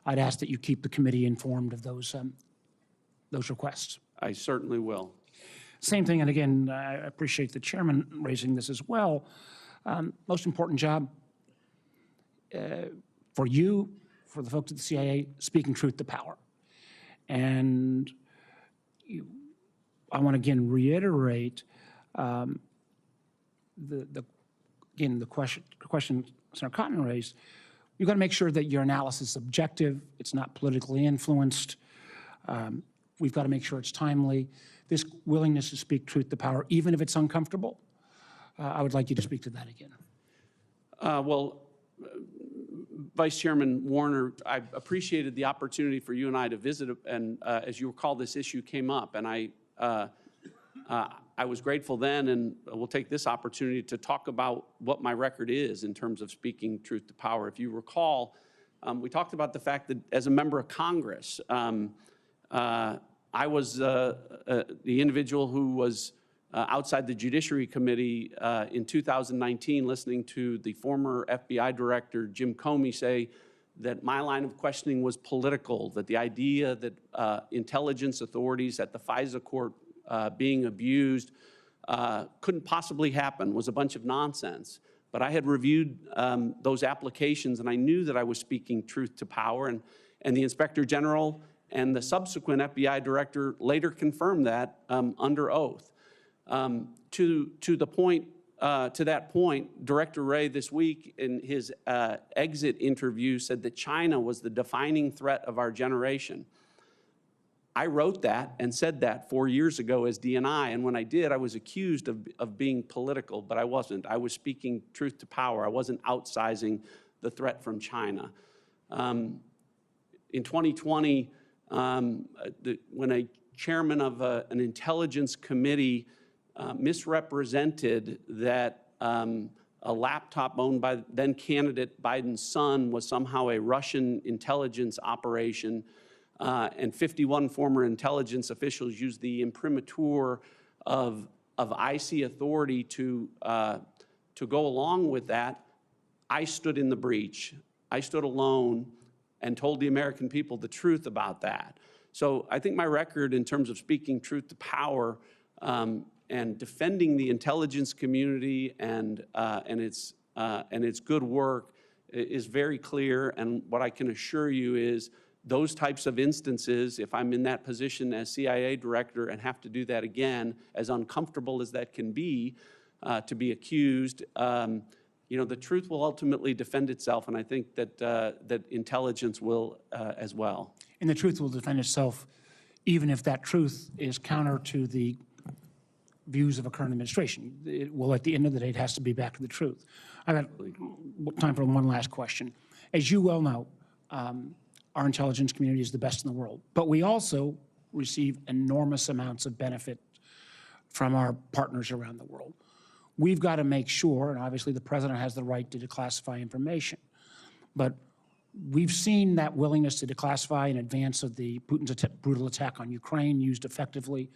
I'd ask that you keep the committee informed of those requests. I certainly will. Same thing, and again, I appreciate the chairman raising this as well. Most important job for you, for the folks at the CIA, speaking truth to power. And I want to again reiterate the question Senator Cotton raised. You've got to make sure that your analysis is objective, it's not politically influenced. We've got to make sure it's timely. This willingness to speak truth to power, even if it's uncomfortable, I would like you to speak to that again. Well, Vice Chairman Warner, I appreciated the opportunity for you and I to visit, and as you recall, this issue came up, and I was grateful then, and we'll take this opportunity to talk about what my record is in terms of speaking truth to power. If you recall, We talked about the fact that as a member of Congress, I was the individual who was outside the Judiciary Committee in 2019 listening to the former FBI Director Jim Comey say that my line of questioning was political, that the idea that intelligence authorities at the FISA court being abused couldn't possibly happen, was a bunch of nonsense. But I had reviewed those applications, and I knew that I was speaking truth to power, and the Inspector General and the subsequent FBI Director later confirmed that under oath. To that point, Director Wray this week in his exit interview said that China was the defining threat of our generation. I wrote that and said that 4 years ago as DNI, and when I did, I was accused of being political, but I wasn't. I was speaking truth to power. I wasn't outsizing the threat from China. In 2020, when a chairman of an intelligence committee misrepresented that a laptop owned by then candidate Biden's son was somehow a Russian intelligence operation, and 51 former intelligence officials used the imprimatur of IC authority to go along with that, I stood in the breach. I stood alone and told the American people the truth about that. So I think my record in terms of speaking truth to power and defending the intelligence community and its good work is very clear. And what I can assure you is those types of instances, if I'm in that position as CIA director and have to do that again, as uncomfortable as that can be, to be accused, the truth will ultimately defend itself, and I think that intelligence will as well. And the truth will defend itself even if that truth is counter to the views of a current administration. It will, at the end of the day, it has to be back to the truth. I got time for one last question. As you well know, our intelligence community is the best in the world, but we also receive enormous amounts of benefit from our partners around the world. We've got to make sure, and obviously the president has the right to declassify information, but we've seen that willingness to declassify in advance of Putin's brutal attack on Ukraine used effectively.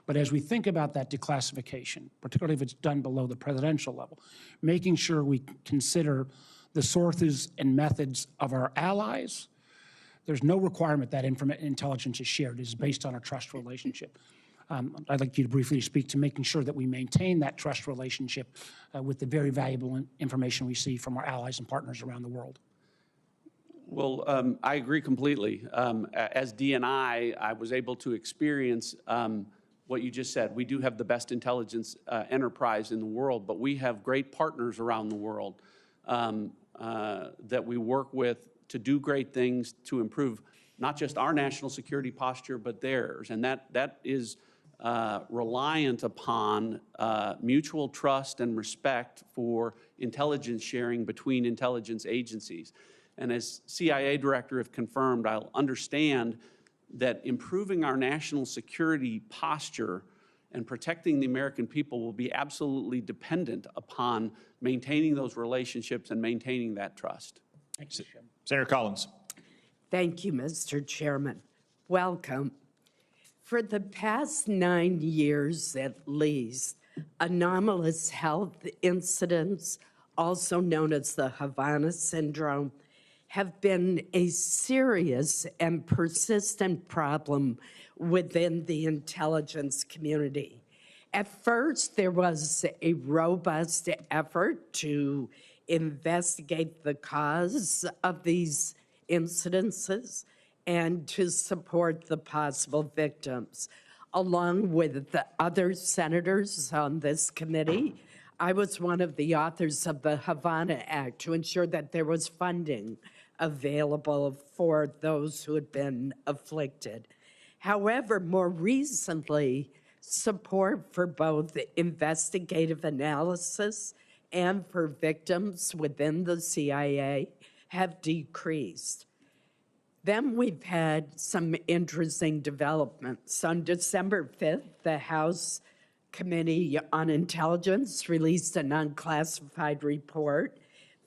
But as we think about that declassification, particularly if it's done below the presidential level, making sure we consider the sources and methods of our allies, there's no requirement that intelligence is shared. It is based on a trust relationship. I'd like you to briefly speak to making sure that we maintain that trust relationship with the very valuable information we see from our allies and partners around the world. Well, I agree completely. As DNI, I was able to experience what you just said. We do have the best intelligence enterprise in the world, but we have great partners around the world that we work with to do great things to improve not just our national security posture, but theirs. And that is reliant upon mutual trust and respect for intelligence sharing between intelligence agencies. And as CIA director, if confirmed, I'll understand that improving our national security posture and protecting the American people will be absolutely dependent upon maintaining those relationships and maintaining that trust. Thanks. Senator Collins. Thank you, Mr. Chairman. Welcome. For the past 9 years at least, anomalous health incidents, also known as the Havana syndrome, have been a serious and persistent problem within the intelligence community. At first, there was a robust effort to investigate the cause of these incidences and to support the possible victims. Along with the other senators on this committee, I was one of the authors of the Havana Act to ensure that there was funding available for those who had been afflicted. However, more recently, support for both investigative analysis and for victims within the CIA have decreased. Then we've had some interesting developments. On December 5th, the House Committee on Intelligence released an unclassified report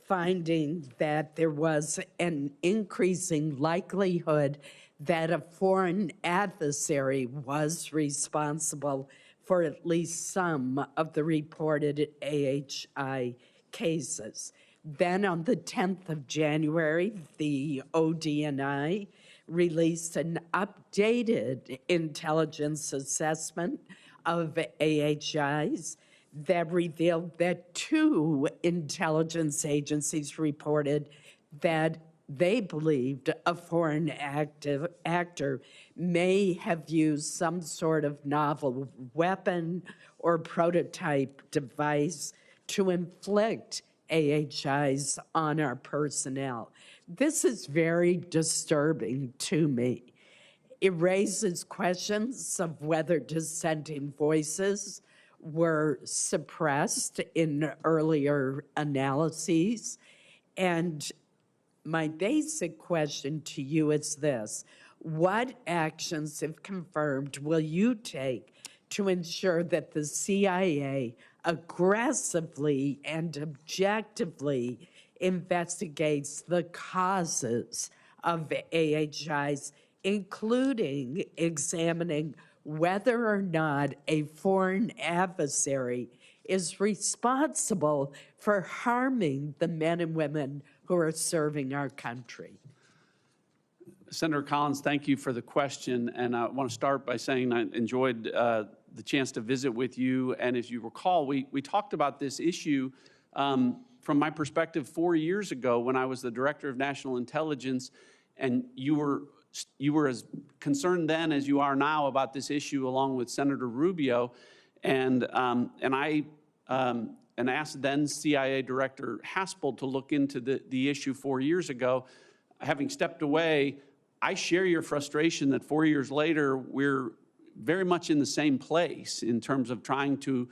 finding that there was an increasing likelihood that a foreign adversary was responsible for at least some of the reported AHI cases. Then on the 10th of January, the ODNI released an updated intelligence assessment of AHIs that revealed that 2 intelligence agencies reported that they believed a foreign actor may have used some sort of novel weapon or prototype device to inflict AHIs on our personnel. This is very disturbing to me. It raises questions of whether dissenting voices were suppressed in earlier analyses. And my basic question to you is this: what actions, if confirmed, will you take to ensure that the CIA aggressively and objectively investigates the causes of AHIs, including examining whether or not a foreign adversary is responsible for harming the men and women who are serving our country? Senator Collins, thank you for the question. And I want to start by saying I enjoyed the chance to visit with you. And as you recall, we talked about this issue from my perspective 4 years ago when I was the Director of National Intelligence, and you were as concerned then as you are now about this issue, along with Senator Rubio. And I asked then CIA Director Haspel to look into the issue 4 years ago. Having stepped away, I share your frustration that 4 years later, we're very much in the same place in terms of trying to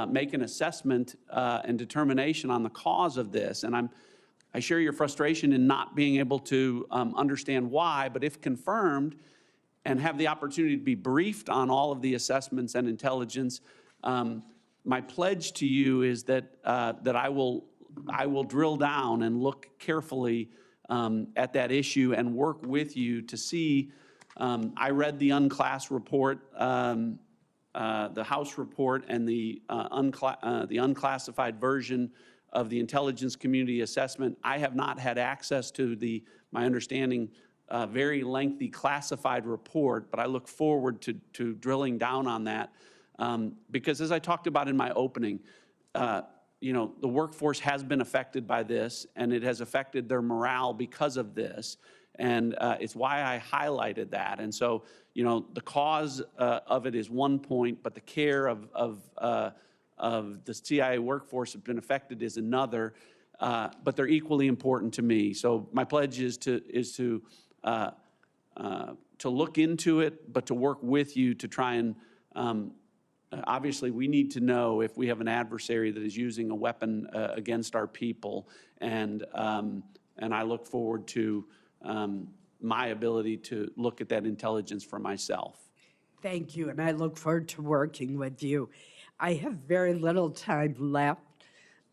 make an assessment and determination on the cause of this. And I share your frustration in not being able to understand why, but if confirmed and have the opportunity to be briefed on all of the assessments and intelligence, my pledge to you is that I will drill down and look carefully at that issue and work with you to see. I read the unclass report, the House report, and the unclassified version of the intelligence community assessment. I have not had access to my understanding, very lengthy classified report, but I look forward to drilling down on that because, as I talked about in my opening, the workforce has been affected by this, and it has affected their morale because of this. And it's why I highlighted that. And so, the cause of it is one point, but the care of the CIA workforce have been affected is another. But they're equally important to me. So my pledge is to look into it, but to work with you to try and. Obviously, we need to know if we have an adversary that is using a weapon against our people, and I look forward to my ability to look at that intelligence for myself. Thank you, and I look forward to working with you. I have very little time left.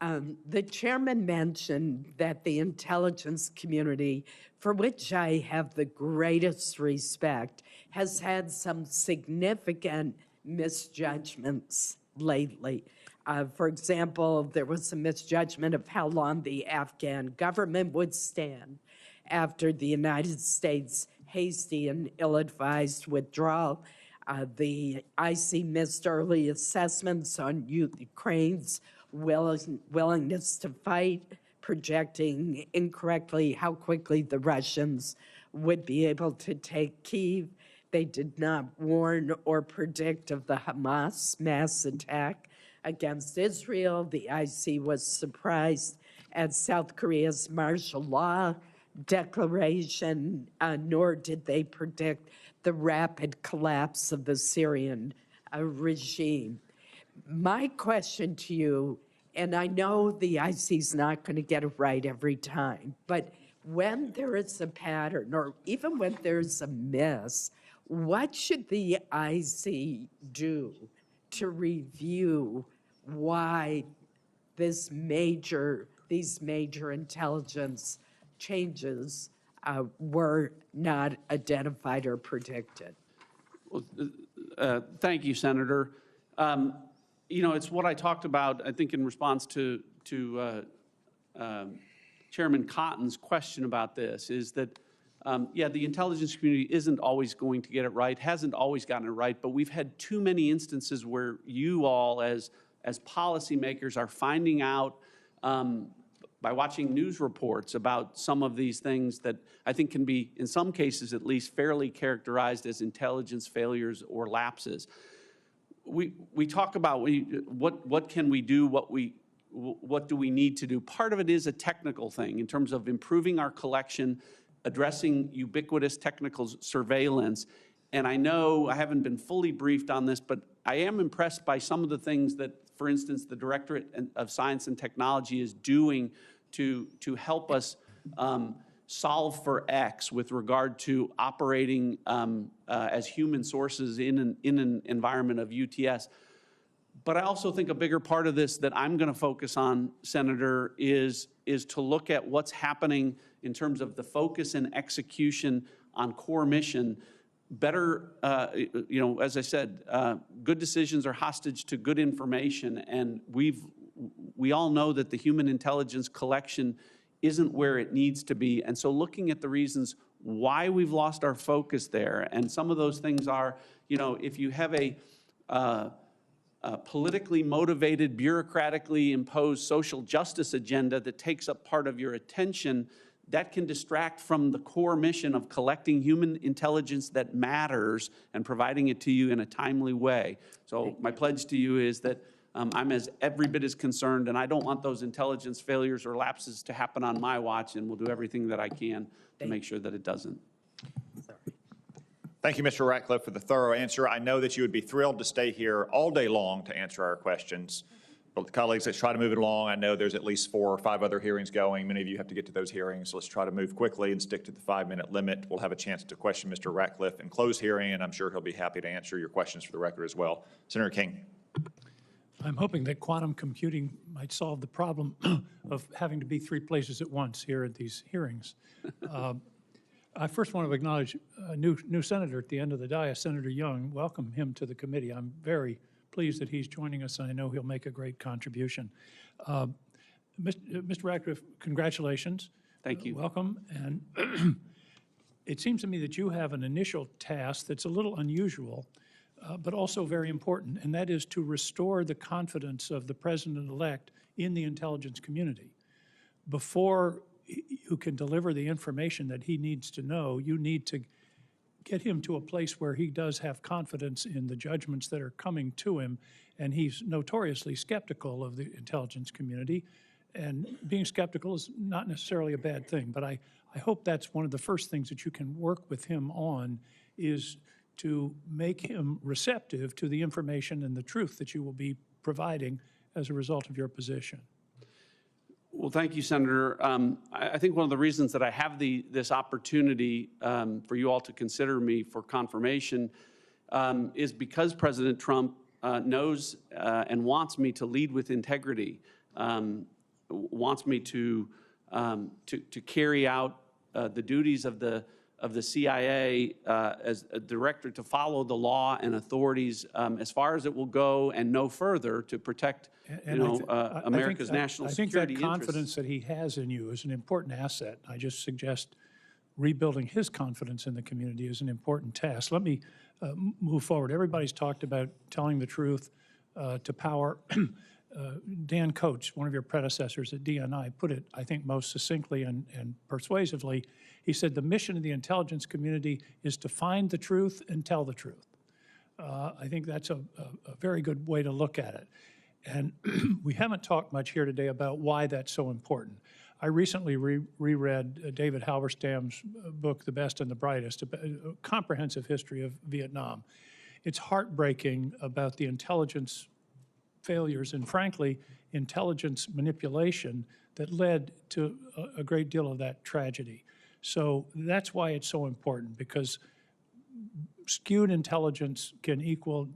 The chairman mentioned that the intelligence community, for which I have the greatest respect, has had some significant misjudgments lately. For example, there was a misjudgment of how long the Afghan government would stand after the United States' hasty and ill-advised withdrawal. The IC missed early assessments on Ukraine's willingness to fight, projecting incorrectly how quickly the Russians would be able to take Kyiv. They did not warn or predict of the Hamas mass attack against Israel. The IC was surprised at South Korea's martial law declaration, nor did they predict the rapid collapse of the Syrian regime. My question to you, and I know the IC's not going to get it right every time, but when there is a pattern, or even when there's a miss, what should the IC do to review why this major these major intelligence changes were not identified or predicted. Thank you, Senator. You know, it's what I talked about, I think, in response to Chairman Cotton's question about this, is that, yeah, the intelligence community isn't always going to get it right, hasn't always gotten it right, but we've had too many instances where you all, as policymakers, are finding out by watching news reports about some of these things that I think can be, in some cases at least, fairly characterized as intelligence failures or lapses. We talk about what can we do, what do we need to do. Part of it is a technical thing in terms of improving our collection, addressing ubiquitous technical surveillance. And I know I haven't been fully briefed on this, but I am impressed by some of the things that, for instance, the Directorate of Science and Technology is doing to help us solve for X with regard to operating as human sources in an environment of UTS. But I also think a bigger part of this that I'm going to focus on, Senator, is to look at what's happening in terms of the focus and execution on core mission. Better, you know, as I said, good decisions are hostage to good information, and we all know that the human intelligence collection isn't where it needs to be. And so looking at the reasons why we've lost our focus there, and some of those things are, you know, if you have a politically motivated, bureaucratically imposed social justice agenda that takes up part of your attention, that can distract from the core mission of collecting human intelligence that matters and providing it to you in a timely way. So my pledge to you is that I'm every bit as concerned, and I don't want those intelligence failures or lapses to happen on my watch, and we'll do everything that I can to make sure that it doesn't. Thank you, Mr. Ratcliffe, for the thorough answer. I know that you would be thrilled to stay here all day long to answer our questions. But colleagues, let's try to move it along. I know there's at least 4 or 5 other hearings going. Many of you have to get to those hearings, so let's try to move quickly and stick to the 5-minute limit. We'll have a chance to question Mr. Ratcliffe in closed hearing, and I'm sure he'll be happy to answer your questions for the record as well. Senator King. I'm hoping that quantum computing might solve the problem of having to be 3 places at once here at these hearings. I first want to acknowledge a new senator at the end of the dais, Senator Young. Welcome him to the committee. I'm very pleased that he's joining us, and I know he'll make a great contribution. Mr. Ratcliffe, congratulations. Thank you. Welcome. And it seems to me that you have an initial task that's a little unusual, but also very important, and that is to restore the confidence of the president-elect in the intelligence community. Before you can deliver the information that he needs to know, you need to get him to a place where he does have confidence in the judgments that are coming to him, and he's notoriously skeptical of the intelligence community, and being skeptical is not necessarily a bad thing, but I hope that's one of the first things that you can work with him on, is to make him receptive to the information and the truth that you will be providing as a result of your position. Well, thank you, Senator. I think one of the reasons that I have this opportunity for you all to consider me for confirmation is because President Trump knows and wants me to lead with integrity, wants me to carry out the duties of the CIA as a director, to follow the law and authorities as far as it will go and no further, to protect America's national security interests. I think that confidence that he has in you is an important asset. I just suggest rebuilding his confidence in the community is an important task. Let me move forward. Everybody's talked about telling the truth to power. Dan Coates, one of your predecessors at DNI, put it, I think, most succinctly and persuasively. He said, the mission of the intelligence community is to find the truth and tell the truth. I think that's a very good way to look at it. And we haven't talked much here today about why that's so important. I recently reread David Halberstam's book, The Best and the Brightest, a comprehensive history of Vietnam. It's heartbreaking about the intelligence failures and, frankly, intelligence manipulation that led to a great deal of that tragedy. So that's why it's so important, because skewed intelligence can equal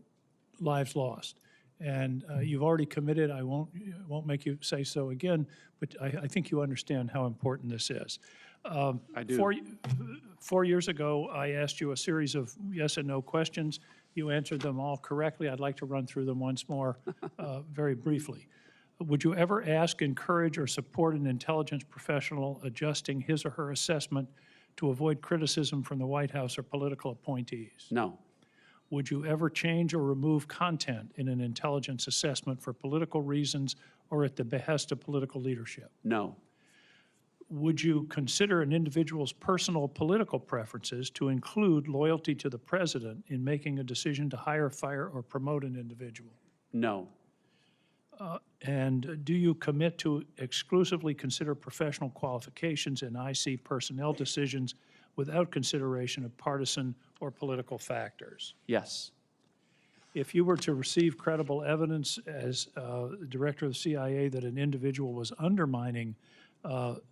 lives lost. And you've already committed. I won't make you say so again, but I think you understand how important this is. I do. 4 years ago, I asked you a series of yes and no questions. You answered them all correctly. I'd like to run through them once more very briefly. Would you ever ask, encourage, or support an intelligence professional adjusting his or her assessment to avoid criticism from the White House or political appointees? No. Would you ever change or remove content in an intelligence assessment for political reasons or at the behest of political leadership? No. Would you consider an individual's personal political preferences to include loyalty to the president in making a decision to hire, fire, or promote an individual? No. And do you commit to exclusively consider professional qualifications in IC personnel decisions without consideration of partisan or political factors? Yes. If you were to receive credible evidence as director of the CIA that an individual was undermining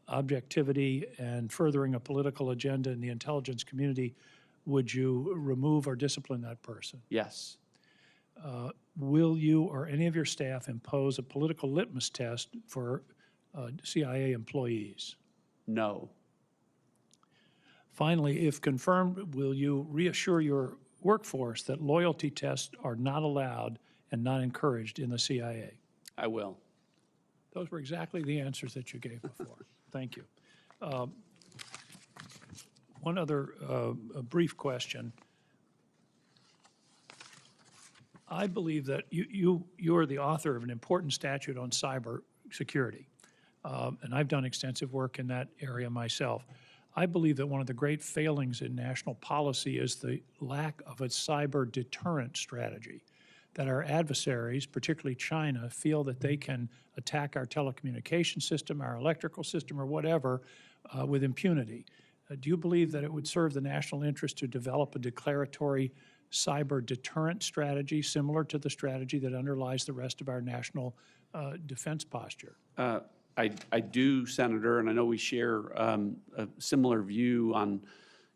objectivity and furthering a political agenda in the intelligence community, would you remove or discipline that person? Yes. Will you or any of your staff impose a political litmus test for CIA employees? No. Finally, if confirmed, will you reassure your workforce that loyalty tests are not allowed and not encouraged in the CIA? I will. Those were exactly the answers that you gave before. Thank you. One other a brief question. I believe that you are the author of an important statute on cyber security, and I've done extensive work in that area myself. I believe that one of the great failings in national policy is the lack of a cyber deterrent strategy, that our adversaries, particularly China, feel that they can attack our telecommunication system, our electrical system, or whatever with impunity. Do you believe that it would serve the national interest to develop a declaratory cyber deterrent strategy similar to the strategy that underlies the rest of our national defense posture? I do, Senator, and I know we share a similar view on,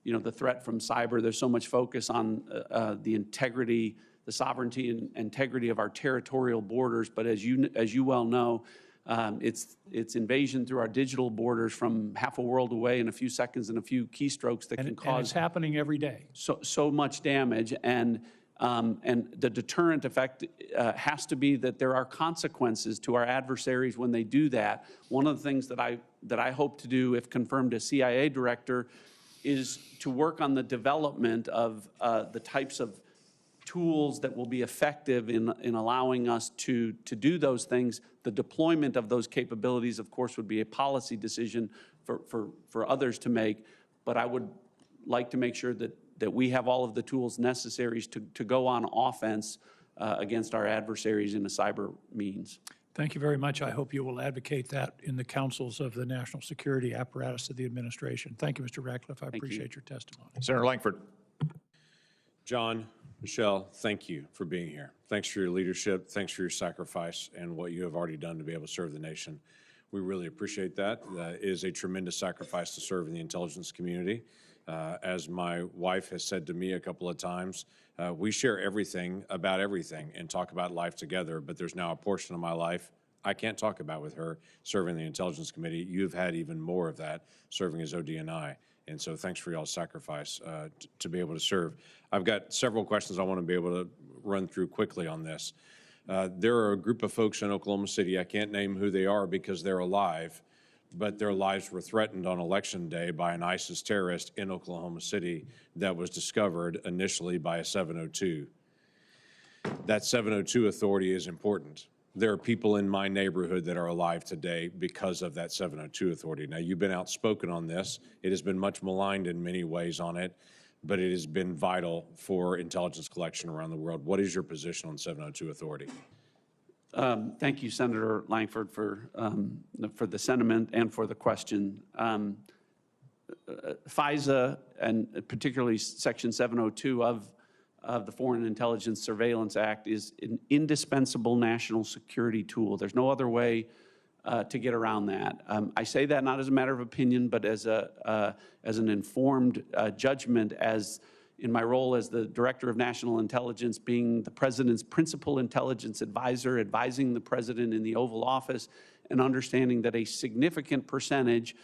the threat from cyber. There's so much focus on the integrity, the sovereignty and integrity of our territorial borders, but as you well know, it's invasion through our digital borders from half a world away in a few seconds and a few keystrokes that can cause. And it's happening every day. So much damage, and the deterrent effect has to be that there are consequences to our adversaries when they do that. One of the things that I hope to do, if confirmed as CIA director, is to work on the development of the types of tools that will be effective in allowing us to do those things. The deployment of those capabilities, of course, would be a policy decision for others to make, but I would like to make sure that we have all of the tools necessary to go on offense against our adversaries in a cyber means. Thank you very much. I hope you will advocate that in the councils of the national security apparatus of the administration. Thank you, Mr. Ratcliffe. I appreciate your testimony. Senator Langford. John, Michelle, thank you for being here. Thanks for your leadership. Thanks for your sacrifice and what you have already done to be able to serve the nation. We really appreciate that. That is a tremendous sacrifice to serve in the intelligence community. As my wife has said to me a couple of times, we share everything about everything and talk about life together, but there's now a portion of my life I can't talk about with her serving the Intelligence Committee. You've had even more of that serving as ODNI. And so thanks for y'all's sacrifice to be able to serve. I've got several questions I want to be able to run through quickly on this. There are a group of folks in Oklahoma City, I can't name who they are because they're alive, but their lives were threatened on Election Day by an ISIS terrorist in Oklahoma City that was discovered initially by a 702. That 702 authority is important. There are people in my neighborhood that are alive today because of that 702 authority. Now, you've been outspoken on this. It has been much maligned in many ways on it, but it has been vital for intelligence collection around the world. What is your position on 702 authority? Thank you, Senator Langford, for the sentiment and for the question. FISA, and particularly Section 702 of the Foreign Intelligence Surveillance Act, is an indispensable national security tool. There's no other way to get around that. I say that not as a matter of opinion, but as an informed judgment as in my role as the Director of National Intelligence, being the President's principal intelligence advisor, advising the President in the Oval Office, and understanding that a significant percentage,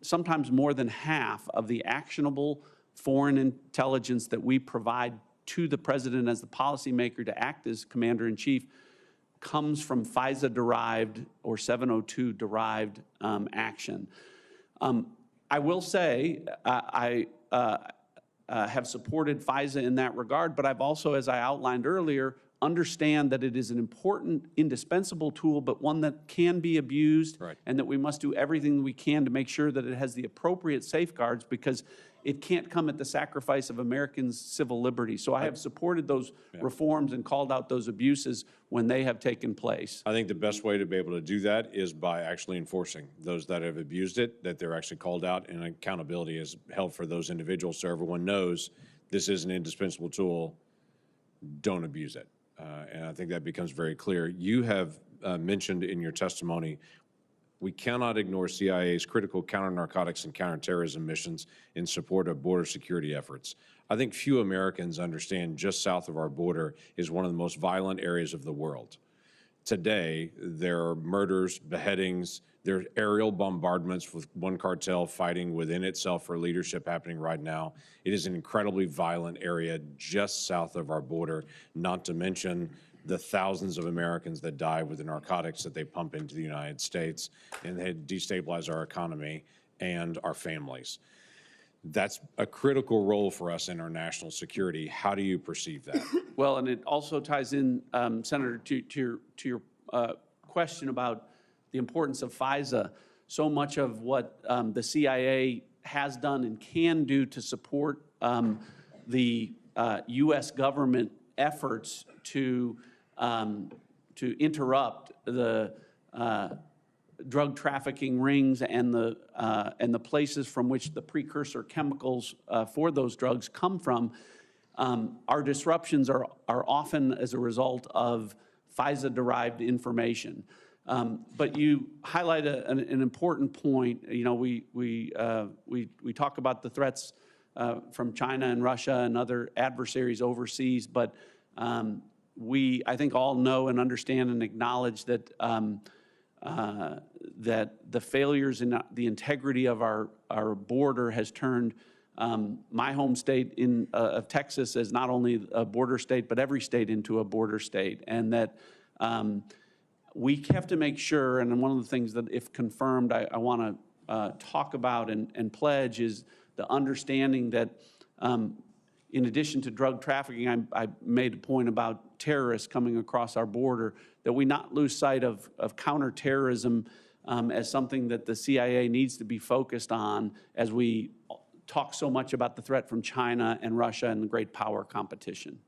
sometimes more than half, of the actionable foreign intelligence that we provide to the President as the policymaker to act as Commander-in-Chief comes from FISA-derived or 702-derived action. I will say I have supported FISA in that regard, but I've also, as I outlined earlier, understand that it is an important, indispensable tool, but one that can be abused, Right. and that we must do everything we can to make sure that it has the appropriate safeguards, because it can't come at the sacrifice of Americans' civil liberties. So I have supported those reforms and called out those abuses when they have taken place. I think the best way to be able to do that is by actually enforcing those that have abused it, that they're actually called out, and accountability is held for those individuals so everyone knows this is an indispensable tool, don't abuse it. And I think that becomes very clear. You have mentioned in your testimony, we cannot ignore CIA's critical counter-narcotics and counterterrorism missions in support of border security efforts. I think few Americans understand just south of our border is one of the most violent areas of the world. Today, there are murders, beheadings, there are aerial bombardments with one cartel fighting within itself for leadership happening right now. It is an incredibly violent area just south of our border, not to mention the thousands of Americans that die with the narcotics that they pump into the United States, and they destabilize our economy and our families. That's a critical role for us in our national security. How do you perceive that? Well, and it also ties in, Senator, to your question about the importance of FISA. So much of what the CIA has done and can do to support the U.S. government efforts to interrupt the drug trafficking rings and the places from which the precursor chemicals for those drugs come from, our disruptions are often as a result of FISA-derived information. But you highlight an important point. You know, we talk about the threats from China and Russia and other adversaries overseas, but we, I think, all know and understand and acknowledge that that the failures in the integrity of our border has turned my home state of Texas as not only a border state, but every state into a border state. And that we have to make sure, and one of the things that, if confirmed, I want to talk about and pledge is the understanding that in addition to drug trafficking, I made a point about terrorists coming across our border, that we not lose sight of counterterrorism as something that the CIA needs to be focused on as we talk so much about the threat from China and Russia and the great power competition.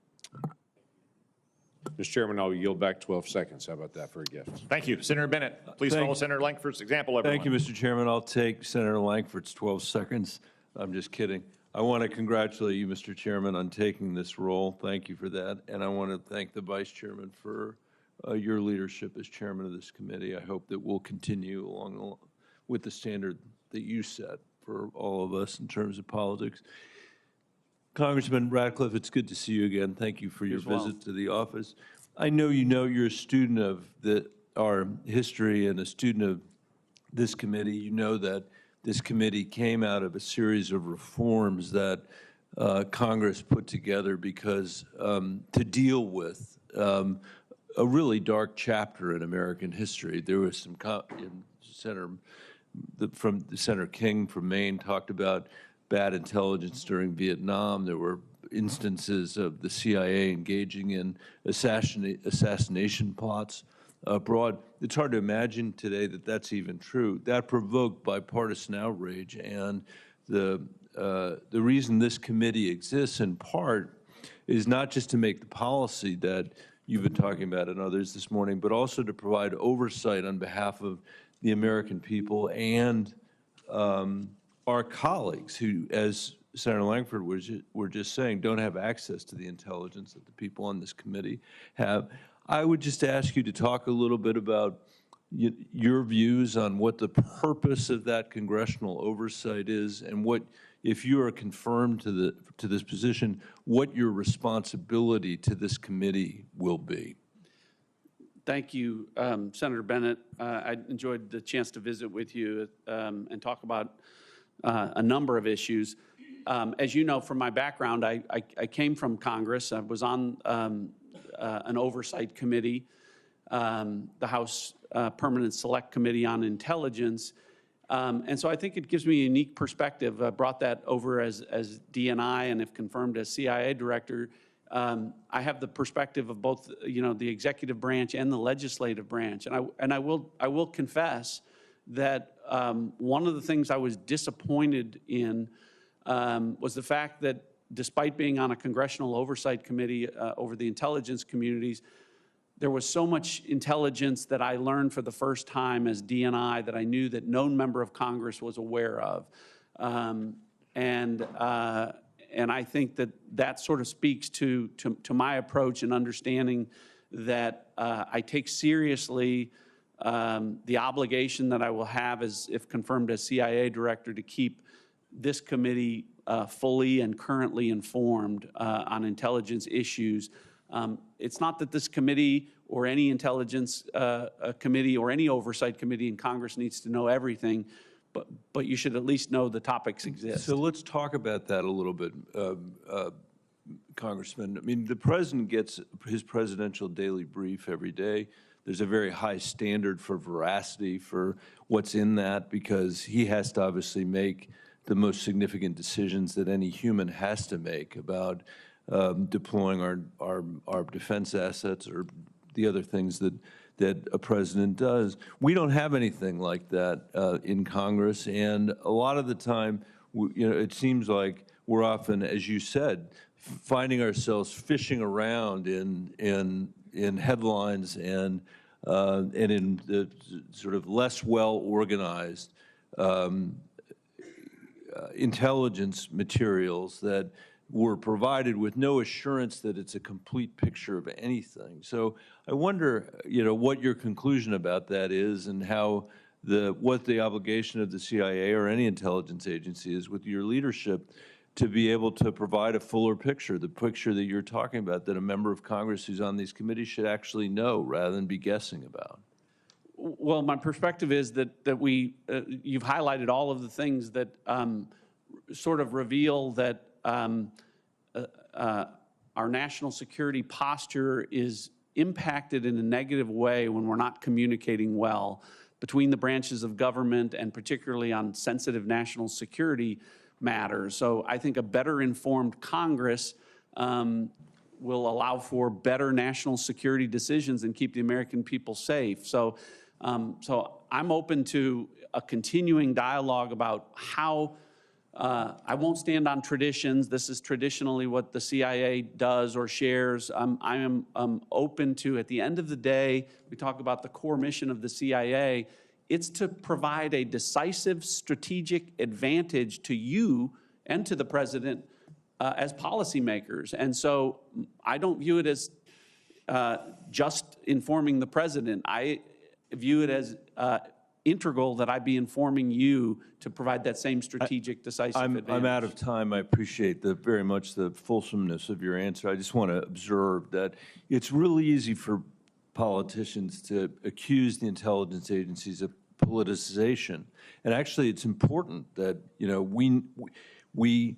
Mr. Chairman, I'll yield back 12 seconds. How about that for a gift? Thank you. Senator Bennett, please follow Senator Lankford's example, everyone. Thank you, Mr. Chairman. I'll take Senator Lankford's 12 seconds. I'm just kidding. I want to congratulate you, Mr. Chairman, on taking this role. Thank you for that. And I want to thank the Vice Chairman for your leadership as Chairman of this committee. I hope that we'll continue along with the standard that you set for all of us in terms of politics. Congressman Ratcliffe, it's good to see you again. Thank you for your visit to the office. I know you're a student of our history and a student of this committee. You know that this committee came out of a series of reforms that Congress put together because to deal with a really dark chapter in American history. There was some, Senator King from Maine talked about bad intelligence during Vietnam. There were instances of the CIA engaging in assassination plots abroad. It's hard to imagine today that that's even true. That provoked bipartisan outrage, and the reason this committee exists in part is not just to make the policy that you've been talking about and others this morning, but also to provide oversight on behalf of the American people and our colleagues who, as Senator Lankford were just saying, don't have access to the intelligence that the people on this committee have. I would just ask you to talk a little bit about your views on what the purpose of that congressional oversight is, and what, if you are confirmed to this position, what your responsibility to this committee will be. Thank you, Senator Bennett. I enjoyed the chance to visit with you and talk about a number of issues. As you know from my background, I came from Congress. I was on an oversight committee, the House Permanent Select Committee on Intelligence. And so I think it gives me a unique perspective. I brought that over as DNI, and if confirmed as CIA director, I have the perspective of both, the executive branch and the legislative branch. And I will confess that one of the things I was disappointed in was the fact that despite being on a congressional oversight committee over the intelligence communities, there was so much intelligence that I learned for the first time as DNI that I knew that no member of Congress was aware of. And I think that sort of speaks to my approach and understanding that I take seriously the obligation that I will have as, if confirmed as CIA director, to keep this committee fully and currently informed on intelligence issues. It's not that this committee or any intelligence committee or any oversight committee in Congress needs to know everything, but you should at least know the topics exist. So let's talk about that a little bit, Congressman. I mean, the president gets his presidential daily brief every day. There's a very high standard for veracity for what's in that, because he has to obviously make the most significant decisions that any human has to make about deploying our defense assets or the other things that a president does. We don't have anything like that in Congress, and a lot of the time, it seems like we're often, as you said, finding ourselves fishing around in headlines and in the sort of less well-organized intelligence materials that were provided with no assurance that it's a complete picture of anything. So I wonder, what your conclusion about that is, and how what the obligation of the CIA or any intelligence agency is with your leadership to be able to provide a fuller picture, the picture that you're talking about, that a member of Congress who's on these committees should actually know rather than be guessing about. Well, my perspective is that you've highlighted all of the things that sort of reveal that our national security posture is impacted in a negative way when we're not communicating well between the branches of government, and particularly on sensitive national security matters. So I think a better informed Congress will allow for better national security decisions and keep the American people safe. So I'm open to a continuing dialogue about how I won't stand on traditions. This is traditionally what the CIA does or shares. I am open to, at the end of the day, we talk about the core mission of the CIA. It's to provide a decisive strategic advantage to you and to the president as policymakers. And so I don't view it as just informing the president. I view it as integral that I be informing you to provide that same strategic, decisive advantage. I'm out of time. I appreciate very much the fulsomeness of your answer. I just want to observe that it's really easy for politicians to accuse the intelligence agencies of politicization. And actually, it's important that, we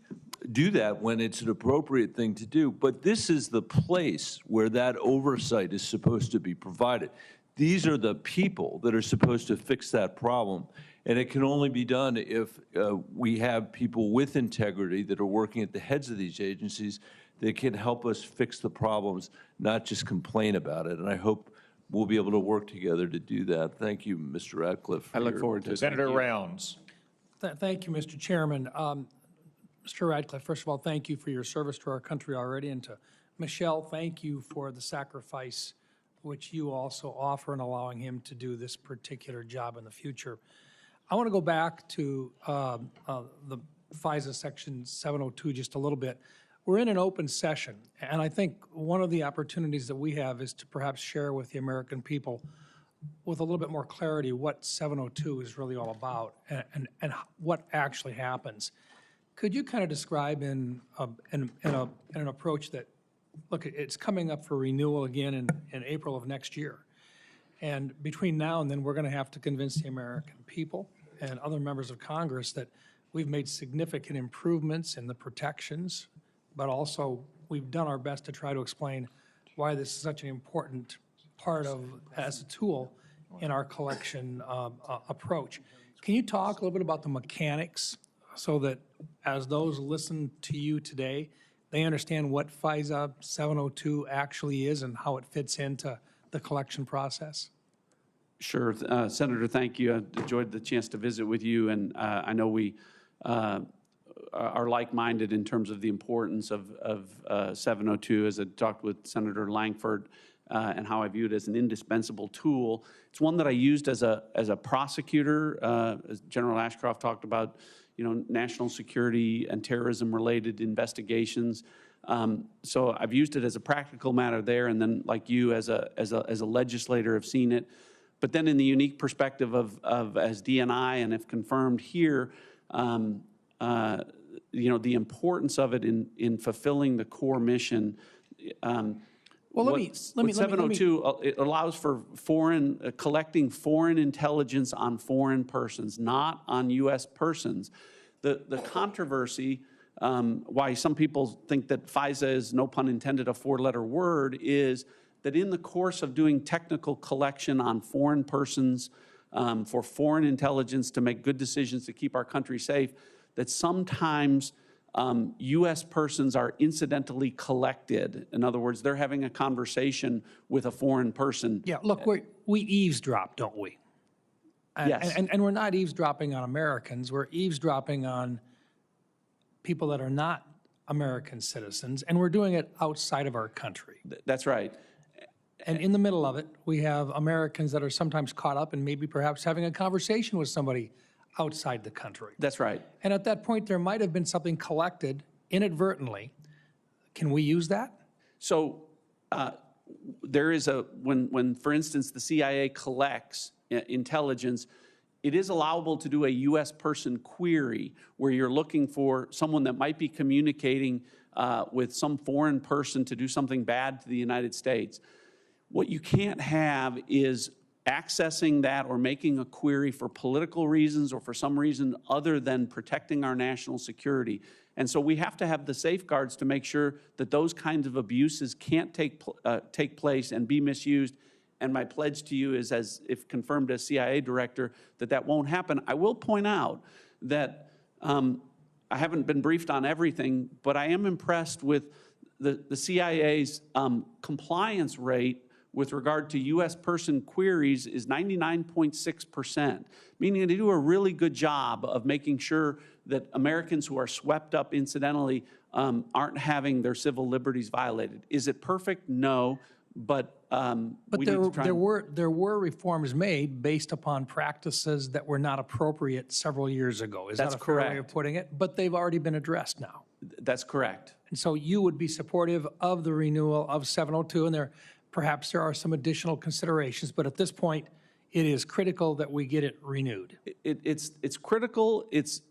do that when it's an appropriate thing to do. But this is the place where that oversight is supposed to be provided. These are the people that are supposed to fix that problem. And it can only be done if we have people with integrity that are working at the heads of these agencies that can help us fix the problems, not just complain about it. And I hope we'll be able to work together to do that. Thank you, Mr. Ratcliffe. I look forward to it. Senator Rounds. Thank you, Mr. Chairman. Mr. Ratcliffe, first of all, thank you for your service to our country already. And to Michelle, thank you for the sacrifice which you also offer in allowing him to do this particular job in the future. I want to go back to the FISA Section 702 just a little bit. We're in an open session, and I think one of the opportunities that we have is to perhaps share with the American people with a little bit more clarity what 702 is really all about and what actually happens. Could you kind of describe in an approach that, look, it's coming up for renewal again in April of next year. And between now and then, we're going to have to convince the American people and other members of Congress that we've made significant improvements in the protections, but also we've done our best to try to explain why this is such an important part of, as a tool in our collection approach. Can you talk a little bit about the mechanics so that as those listen to you today, they understand what FISA 702 actually is and how it fits into the collection process? Sure. Senator, thank you. I enjoyed the chance to visit with you, and I know we are like-minded in terms of the importance of 702, as I talked with Senator Langford, and how I view it as an indispensable tool. It's one that I used as a prosecutor, as General Ashcroft talked about, national security and terrorism-related investigations. So I've used it as a practical matter there, and then, like you, as a legislator, have seen it. But then, in the unique perspective of as DNI, and if confirmed here, the importance of it in fulfilling the core mission. Well, let me 702, it allows for collecting foreign intelligence on foreign persons, not on U.S. persons. The controversy, why some people think that FISA is, no pun intended, a four-letter word, is that in the course of doing technical collection on foreign persons for foreign intelligence to make good decisions to keep our country safe, that sometimes U.S. persons are incidentally collected. In other words, they're having a conversation with a foreign person. Yeah, look, we eavesdrop, don't we? Yes. And we're not eavesdropping on Americans. We're eavesdropping on people that are not American citizens, and we're doing it outside of our country. That's right. And in the middle of it, we have Americans that are sometimes caught up and maybe perhaps having a conversation with somebody outside the country. That's right. And at that point, there might have been something collected inadvertently. Can we use that? So there is when, for instance, the CIA collects intelligence, it is allowable to do a U.S. person query where you're looking for someone that might be communicating with some foreign person to do something bad to the United States. What you can't have is accessing that or making a query for political reasons or for some reason other than protecting our national security. And so we have to have the safeguards to make sure that those kinds of abuses can't take place and be misused. And my pledge to you is, as if confirmed as CIA director, that won't happen. I will point out that I haven't been briefed on everything, but I am impressed with the CIA's compliance rate with regard to U.S. person queries is 99.6%, meaning they do a really good job of making sure that Americans who are swept up incidentally aren't having their civil liberties violated. Is it perfect? No, but there were reforms made based upon practices that were not appropriate several years ago. Is that a fair way of putting it? But they've already been addressed now. That's correct. And so you would be supportive of the renewal of 702, and perhaps there are some additional considerations, but at this point, it is critical that we get it renewed. It's critical, it's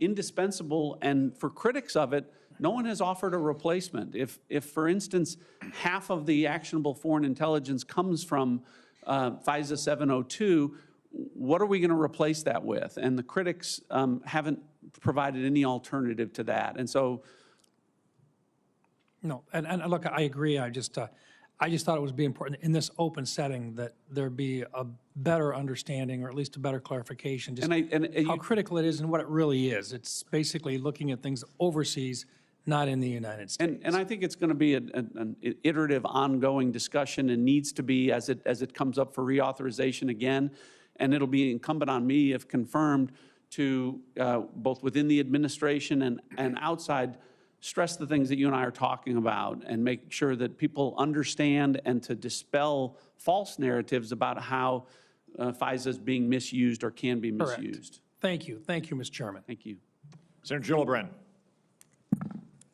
indispensable, and for critics of it, no one has offered a replacement. If for instance, half of the actionable foreign intelligence comes from FISA 702, what are we going to replace that with? And the critics haven't provided any alternative to that. And so, no, and look, I agree. I just thought it would be important in this open setting that there be a better understanding, or at least a better clarification, just how critical it is and what it really is. It's basically looking at things overseas, not in the United States. And I think it's going to be an iterative, ongoing discussion, and needs to be as it comes up for reauthorization again. And it'll be incumbent on me, if confirmed, to both within the administration and outside, stress the things that you and I are talking about and make sure that people understand, and to dispel false narratives about how FISA is being misused or can be misused. Thank you. Thank you, Mr. Chairman. Thank you. Senator Gillibrand.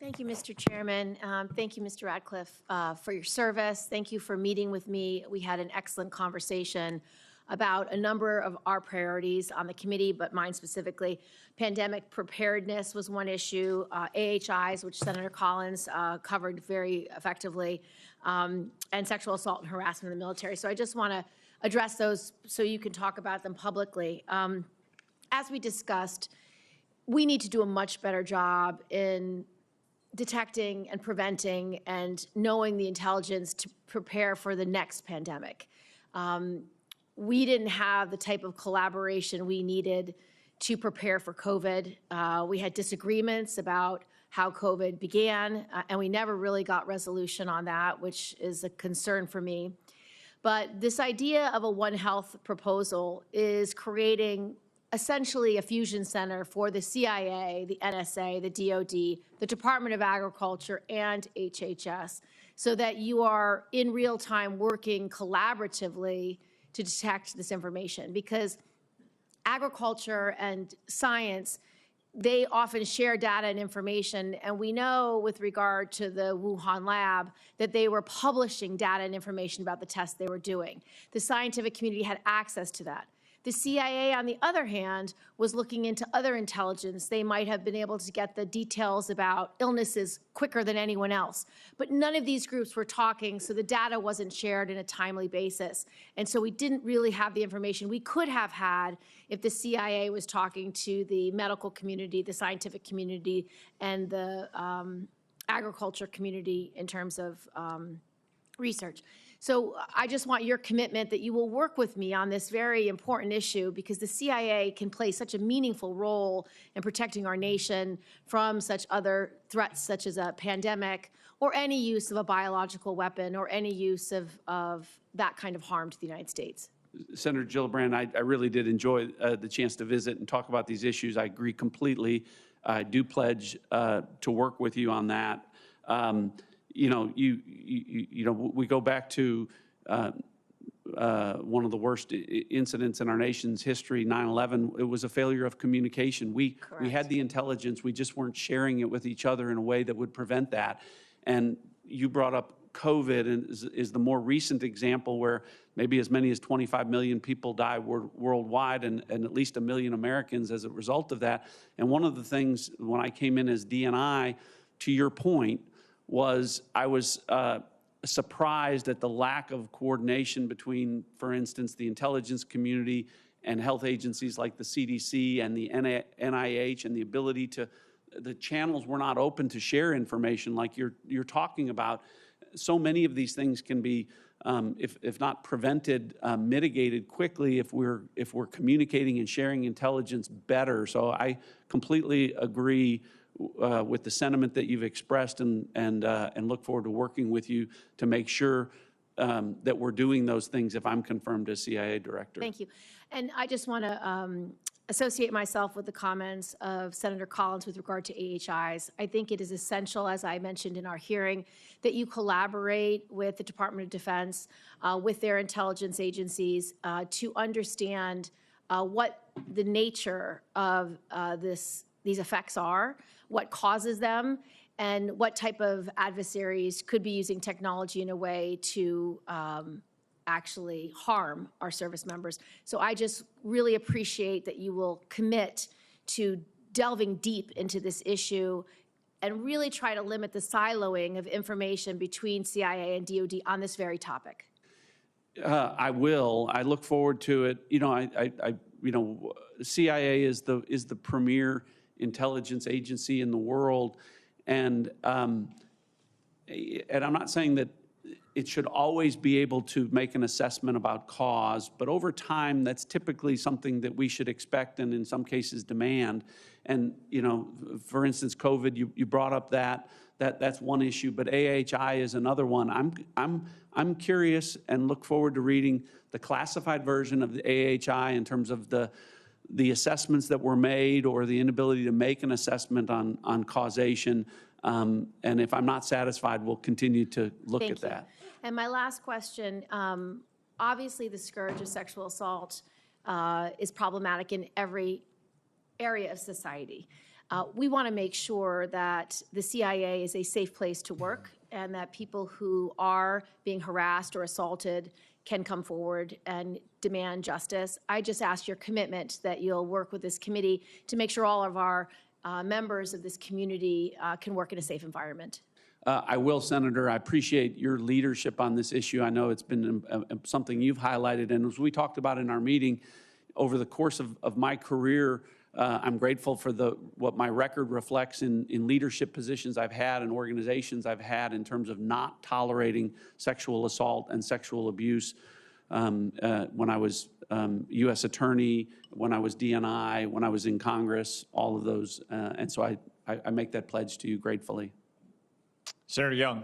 Thank you, Mr. Chairman. Thank you, Mr. Ratcliffe, for your service. Thank you for meeting with me. We had an excellent conversation about a number of our priorities on the committee, but mine specifically. Pandemic preparedness was one issue, AHIs, which Senator Collins covered very effectively, and sexual assault and harassment in the military. So I just want to address those so you can talk about them publicly. As we discussed, we need to do a much better job in detecting and preventing and knowing the intelligence to prepare for the next pandemic. We didn't have the type of collaboration we needed to prepare for COVID. We had disagreements about how COVID began, and we never really got resolution on that, which is a concern for me. But this idea of a One Health proposal is creating essentially a fusion center for the CIA, the NSA, the DOD, the Department of Agriculture, and HHS, so that you are in real time working collaboratively to detect this information. Because agriculture and science, they often share data and information, and we know with regard to the Wuhan lab that they were publishing data and information about the tests they were doing. The scientific community had access to that. The CIA, on the other hand, was looking into other intelligence. They might have been able to get the details about illnesses quicker than anyone else. But none of these groups were talking, so the data wasn't shared in a timely basis. And so we didn't really have the information we could have had if the CIA was talking to the medical community, the scientific community, and the agriculture community in terms of research. So I just want your commitment that you will work with me on this very important issue, because the CIA can play such a meaningful role in protecting our nation from such other threats, such as a pandemic or any use of a biological weapon or any use of that kind of harm to the United States. Senator Gillibrand, I really did enjoy the chance to visit and talk about these issues. I agree completely. I do pledge to work with you on that. You know, we go back to one of the worst incidents in our nation's history, 9/11. It was a failure of communication. We had the intelligence, we just weren't sharing it with each other in a way that would prevent that. And you brought up COVID, and is the more recent example where maybe as many as 25 million people die worldwide, and at least 1 million Americans as a result of that. And one of the things when I came in as DNI, to your point, was I was surprised at the lack of coordination between, for instance, the intelligence community and health agencies like the CDC and the NIH, and the ability to, the channels were not open to share information like you're talking about. So many of these things can be, if not prevented, mitigated quickly if we're communicating and sharing intelligence better. So I completely agree with the sentiment that you've expressed, and look forward to working with you to make sure that we're doing those things if I'm confirmed as CIA director. Thank you. And I just want to associate myself with the comments of Senator Collins with regard to AHIs. I think it is essential, as I mentioned in our hearing, that you collaborate with the Department of Defense, with their intelligence agencies, to understand what the nature of these effects are, what causes them, and what type of adversaries could be using technology in a way to actually harm our service members. So I just really appreciate that you will commit to delving deep into this issue and really try to limit the siloing of information between CIA and DOD on this very topic. I will. I look forward to it. You know, CIA is the premier intelligence agency in the world, and I'm not saying that it should always be able to make an assessment about cause, but over time, that's typically something that we should expect and in some cases demand. And, you know, for instance, COVID, you brought up that's one issue, but AHI is another one. I'm curious and look forward to reading the classified version of the AHI in terms of the assessments that were made or the inability to make an assessment on causation. And if I'm not satisfied, we'll continue to look at that. And my last question, obviously the scourge of sexual assault is problematic in every area of society. We want to make sure that the CIA is a safe place to work and that people who are being harassed or assaulted can come forward and demand justice. I just ask your commitment that you'll work with this committee to make sure all of our members of this community can work in a safe environment. I will, Senator. I appreciate your leadership on this issue. I know it's been something you've highlighted, and as we talked about in our meeting, over the course of my career, I'm grateful for what my record reflects in leadership positions I've had and organizations I've had in terms of not tolerating sexual assault and sexual abuse. When I was U.S. Attorney, when I was DNI, when I was in Congress, all of those. And so I make that pledge to you gratefully. Senator Young.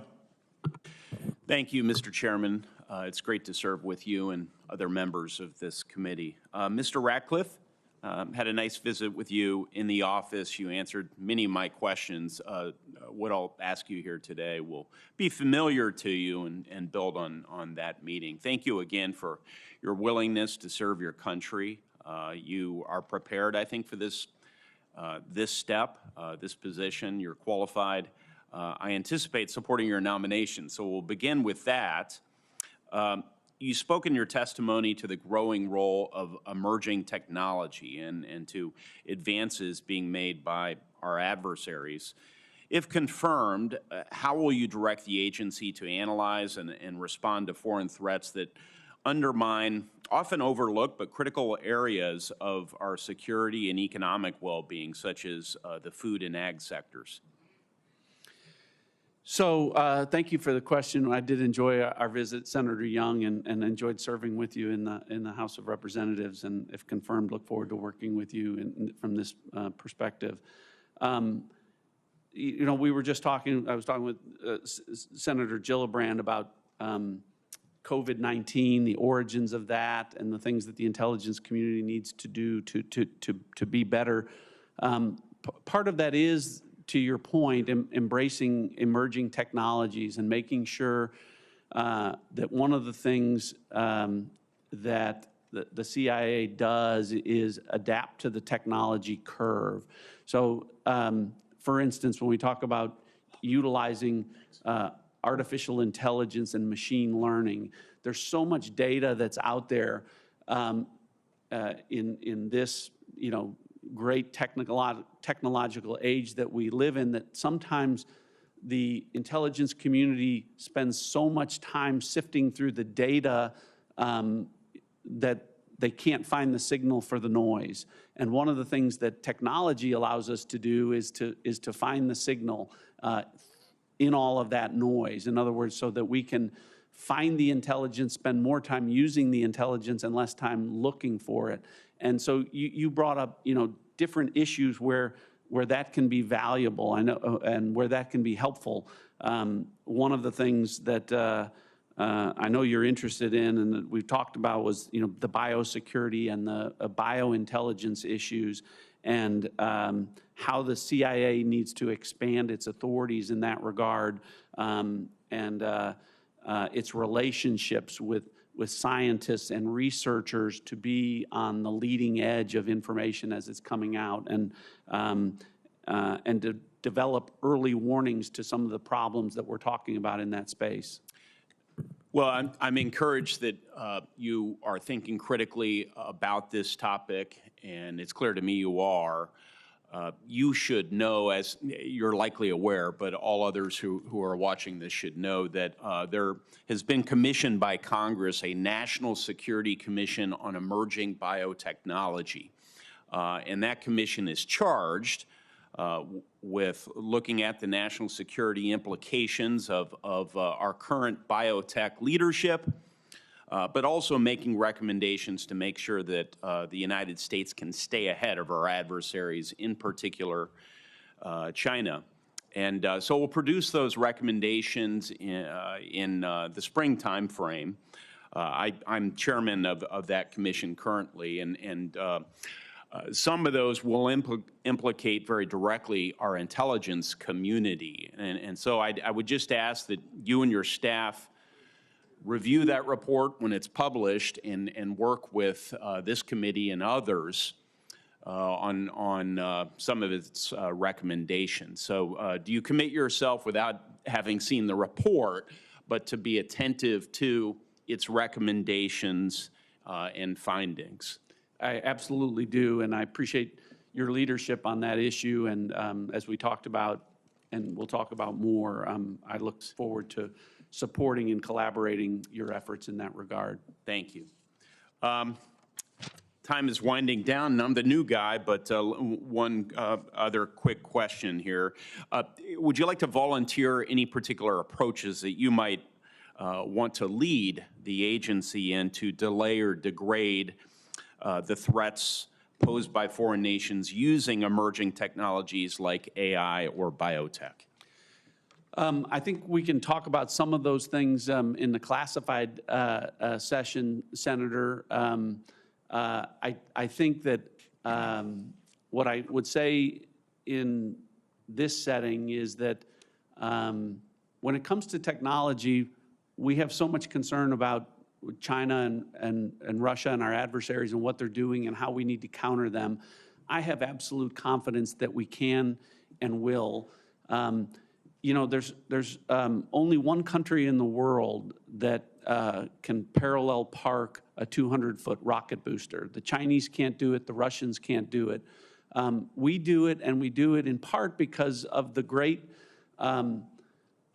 Thank you, Mr. Chairman. It's great to serve with you and other members of this committee. Mr. Ratcliffe, had a nice visit with you in the office. You answered many of my questions. What I'll ask you here today will be familiar to you and build on that meeting. Thank you again for your willingness to serve your country. You are prepared, I think, for this step, this position. You're qualified. I anticipate supporting your nomination, so we'll begin with that. You spoke in your testimony to the growing role of emerging technology and to advances being made by our adversaries. If confirmed, how will you direct the agency to analyze and respond to foreign threats that undermine often overlooked but critical areas of our security and economic well-being, such as the food and ag sectors? So thank you for the question. I did enjoy our visit, Senator Young, and enjoyed serving with you in the House of Representatives, and if confirmed, look forward to working with you from this perspective. You know, we were just talking, I was talking with Senator Gillibrand about COVID-19, the origins of that, and the things that the intelligence community needs to do to be better. Part of that is, to your point, embracing emerging technologies and making sure that one of the things that the CIA does is adapt to the technology curve. So, for instance, when we talk about utilizing artificial intelligence and machine learning, there's so much data that's out there in this, you know, great technological age that we live in, that sometimes the intelligence community spends so much time sifting through the data that they can't find the signal for the noise. And one of the things that technology allows us to do is to find the signal in all of that noise. In other words, so that we can find the intelligence, spend more time using the intelligence and less time looking for it. And so you brought up, you know, different issues where that can be valuable, I know, and where that can be helpful. One of the things that I know you're interested in and that we've talked about was, you know, the biosecurity and the biointelligence issues, and how the CIA needs to expand its authorities in that regard, and its relationships with scientists and researchers to be on the leading edge of information as it's coming out, and to develop early warnings to some of the problems that we're talking about in that space. Well, I'm encouraged that you are thinking critically about this topic, and it's clear to me you are. You should know, as you're likely aware, but all others who are watching this should know, that there has been commissioned by Congress a National Security Commission on Emerging Biotechnology. And that commission is charged with looking at the national security implications of our current biotech leadership, but also making recommendations to make sure that the United States can stay ahead of our adversaries, in particular China. And so we'll produce those recommendations in the spring time frame. I'm chairman of that commission currently, and some of those will implicate very directly our intelligence community. And so I would just ask that you and your staff review that report when it's published and work with this committee and others on some of its recommendations. So do you commit yourself, without having seen the report, but to be attentive to its recommendations and findings? I absolutely do, and I appreciate your leadership on that issue. And as we talked about, and we'll talk about more, I look forward to supporting and collaborating your efforts in that regard. Thank you. Time is winding down, and I'm the new guy, but one other quick question here. Would you like to volunteer any particular approaches that you might want to lead the agency in to delay or degrade the threats posed by foreign nations using emerging technologies like AI or biotech? I think we can talk about some of those things in the classified session, Senator. I think that what I would say in this setting is that when it comes to technology, we have so much concern about China and Russia and our adversaries and what they're doing and how we need to counter them. I have absolute confidence that we can and will. You know, there's only one country in the world that can parallel park a 200-foot rocket booster. The Chinese can't do it. The Russians can't do it. We do it, and we do it in part because of the great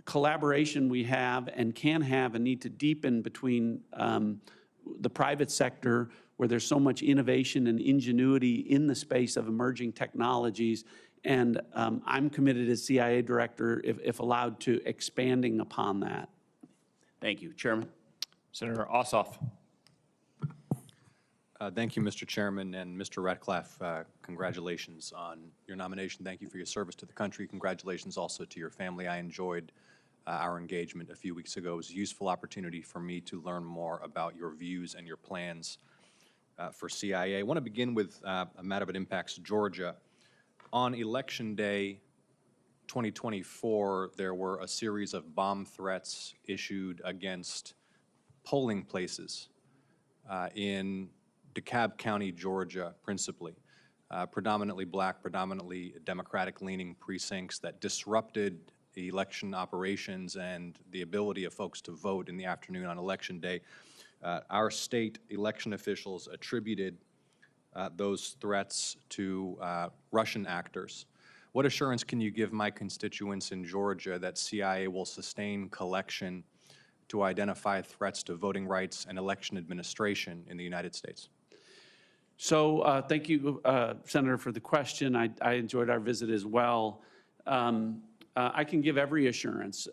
collaboration we have and can have and need to deepen between the private sector, where there's so much innovation and ingenuity in the space of emerging technologies. And I'm committed as CIA director, if allowed, to expanding upon that. Thank you. Chairman? Senator Ossoff. Thank you, Mr. Chairman, and Mr. Ratcliffe, congratulations on your nomination. Thank you for your service to the country. Congratulations also to your family. I enjoyed our engagement a few weeks ago. It was a useful opportunity for me to learn more about your views and your plans for CIA. I want to begin with a matter that impacts Georgia. On Election Day 2024, there were a series of bomb threats issued against polling places in DeKalb County, Georgia, principally. Predominantly black, predominantly Democratic-leaning precincts that disrupted election operations and the ability of folks to vote in the afternoon on Election Day. Our state election officials attributed those threats to Russian actors. What assurance can you give my constituents in Georgia that CIA will sustain collection to identify threats to voting rights and election administration in the United States? So thank you, Senator, for the question. I enjoyed our visit as well. I can give every assurance.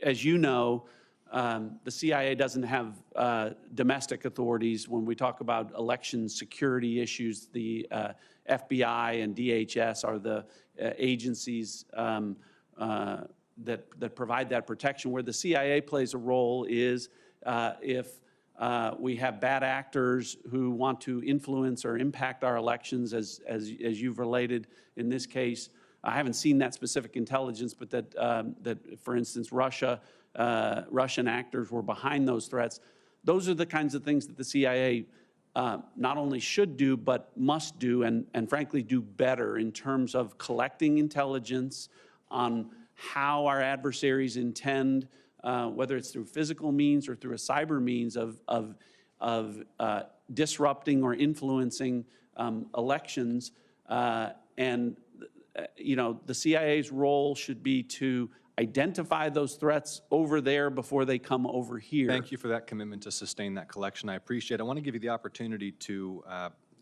As you know, the CIA doesn't have domestic authorities. When we talk about election security issues, the FBI and DHS are the agencies that provide that protection. Where the CIA plays a role is if we have bad actors who want to influence or impact our elections, as you've related in this case. I haven't seen that specific intelligence, but that for instance, Russian actors were behind those threats. Those are the kinds of things that the CIA not only should do, but must do, and frankly do better in terms of collecting intelligence on how our adversaries intend, whether it's through physical means or through a cyber means of disrupting or influencing elections. And you know, the CIA's role should be to identify those threats over there before they come over here. Thank you for that commitment to sustain that collection. I appreciate it. I want to give you the opportunity to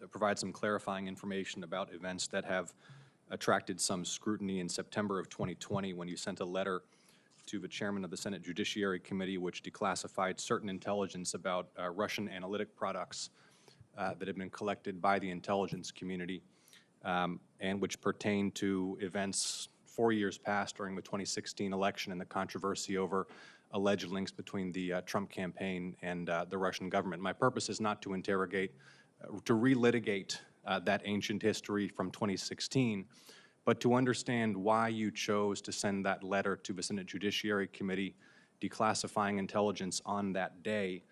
provide some clarifying information about events that have attracted some scrutiny in September of 2020 when you sent a letter to the chairman of the Senate Judiciary Committee which declassified certain intelligence about Russian analytic products that have been collected by the intelligence community and which pertain to events 4 years past during the 2016 election and the controversy over alleged links between the Trump campaign and the Russian government. My purpose is not to interrogate, to relitigate that ancient history from 2016, but to understand why you chose to send that letter to the Senate Judiciary Committee declassifying intelligence on that day,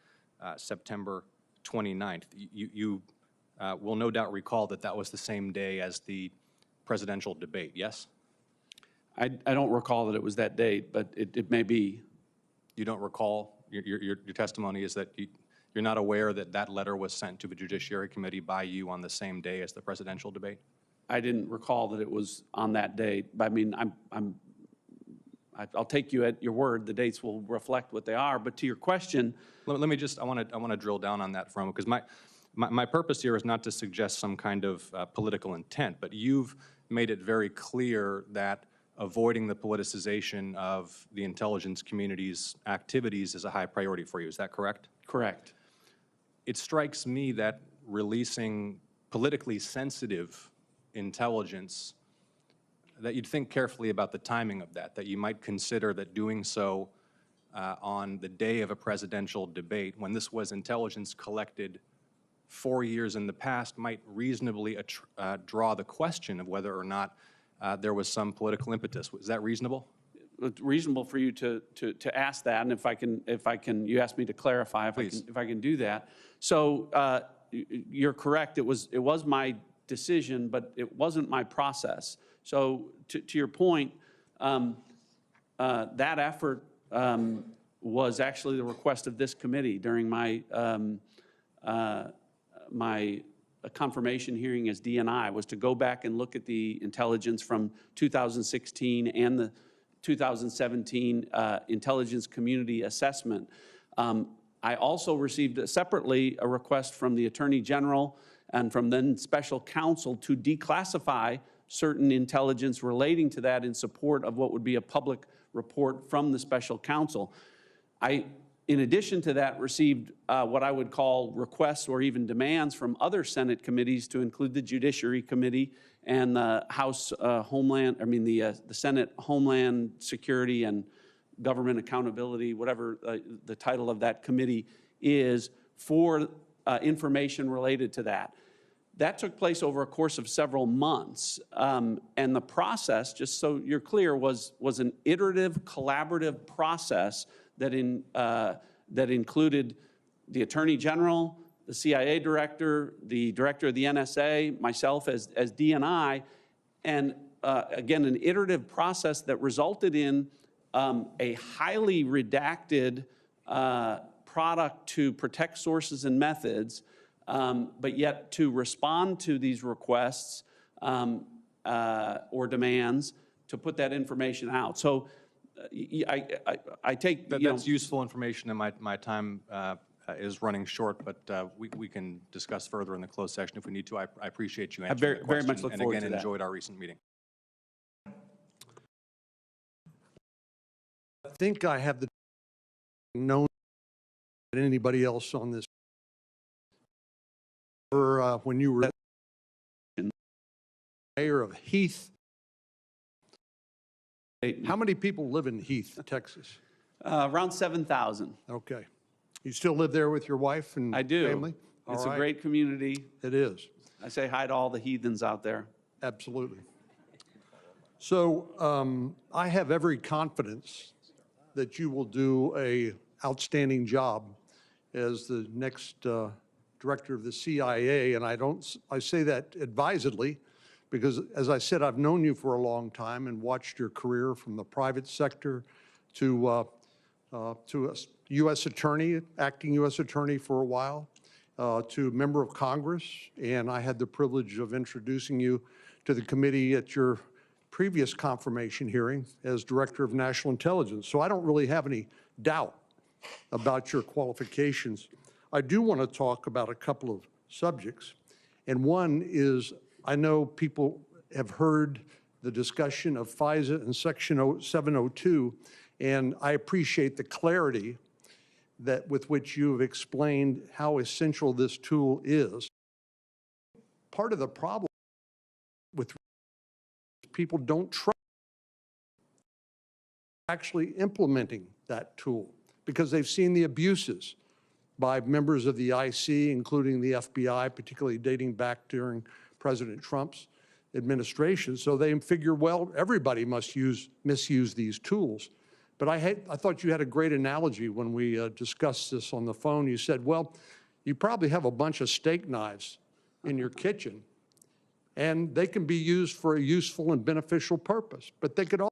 September 29th. You will no doubt recall that that was the same day as the presidential debate, yes? I don't recall that it was that date, but it may be. You don't recall? Your testimony is that you're not aware that that letter was sent to the Judiciary Committee by you on the same day as the presidential debate? I didn't recall that it was on that date. I mean, I'll take you at your word. The dates will reflect what they are. But to your question, Let me just, I want to drill down on that for a moment, because my purpose here is not to suggest some kind of political intent, but you've made it very clear that avoiding the politicization of the intelligence community's activities is a high priority for you. Is that correct? correct. It strikes me that releasing politically sensitive intelligence, that you'd think carefully about the timing of that you might consider that doing so on the day of a presidential debate, when this was intelligence collected 4 years in the past, might reasonably draw the question of whether or not there was some political impetus. Is that reasonable? It's reasonable for you to ask that, and if I can, you asked me to clarify, if I can do that. So you're correct. It was my decision, but it wasn't my process. So to your point, that effort was actually the request of this committee during my my confirmation hearing as DNI, was to go back and look at the intelligence from 2016 and the 2017 intelligence community assessment. I also received separately a request from the Attorney General and from then Special Counsel to declassify certain intelligence relating to that in support of what would be a public report from the Special Counsel. I, in addition to that, received what I would call requests or even demands from other Senate committees, to include the Judiciary Committee and the House the Senate Homeland Security and Government Accountability, whatever the title of that committee is, for information related to that. That took place over a course of several months, and the process, just so you're clear, was an iterative, collaborative process that included the Attorney General, the CIA Director, the Director of the NSA, myself as DNI, and again, an iterative process that resulted in a highly redacted product to protect sources and methods, but yet to respond to these requests or demands to put that information out. So I take that's useful information, and my time is running short, but we can discuss further in the closed session if we need to. I appreciate you answering the question. Very much look forward to that. And again, enjoyed our recent meeting. I think I have the known than anybody else on this. When you were mayor of Heath, how many people live in Heath, Texas? Around 7,000. Okay. You still live there with your wife and I do. family? It's All right. a great community. It is. I say hi to all the heathens out there. Absolutely. So I have every confidence that you will do an outstanding job as the next director of the CIA, and I say that advisedly, because as I said, I've known you for a long time and watched your career from the private sector to a U.S. attorney, acting U.S. attorney for a while, to member of Congress, and I had the privilege of introducing you to the committee at your previous confirmation hearing as Director of National Intelligence. So I don't really have any doubt about your qualifications. I do want to talk about a couple of subjects, and one is, I know people have heard the discussion of FISA and Section 702, and I appreciate the clarity with which you have explained how essential this tool is. Part of the problem with people don't trust actually implementing that tool because they've seen the abuses by members of the IC, including the FBI, particularly dating back during President Trump's administration. So they figure, well, everybody must misuse these tools. But I thought you had a great analogy when we discussed this on the phone. You said, well, you probably have a bunch of steak knives in your kitchen, and they can be used for a useful and beneficial purpose, but they could also,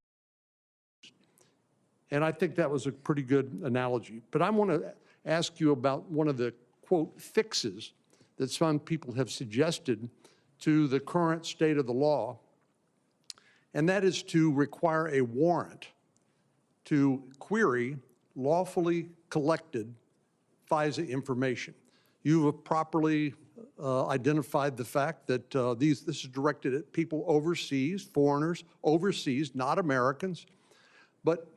and I think that was a pretty good analogy. But I want to ask you about one of the, quote, fixes that some people have suggested to the current state of the law, and that is to require a warrant to query lawfully collected FISA information. You have properly identified the fact that this is directed at people overseas, foreigners overseas, not Americans. But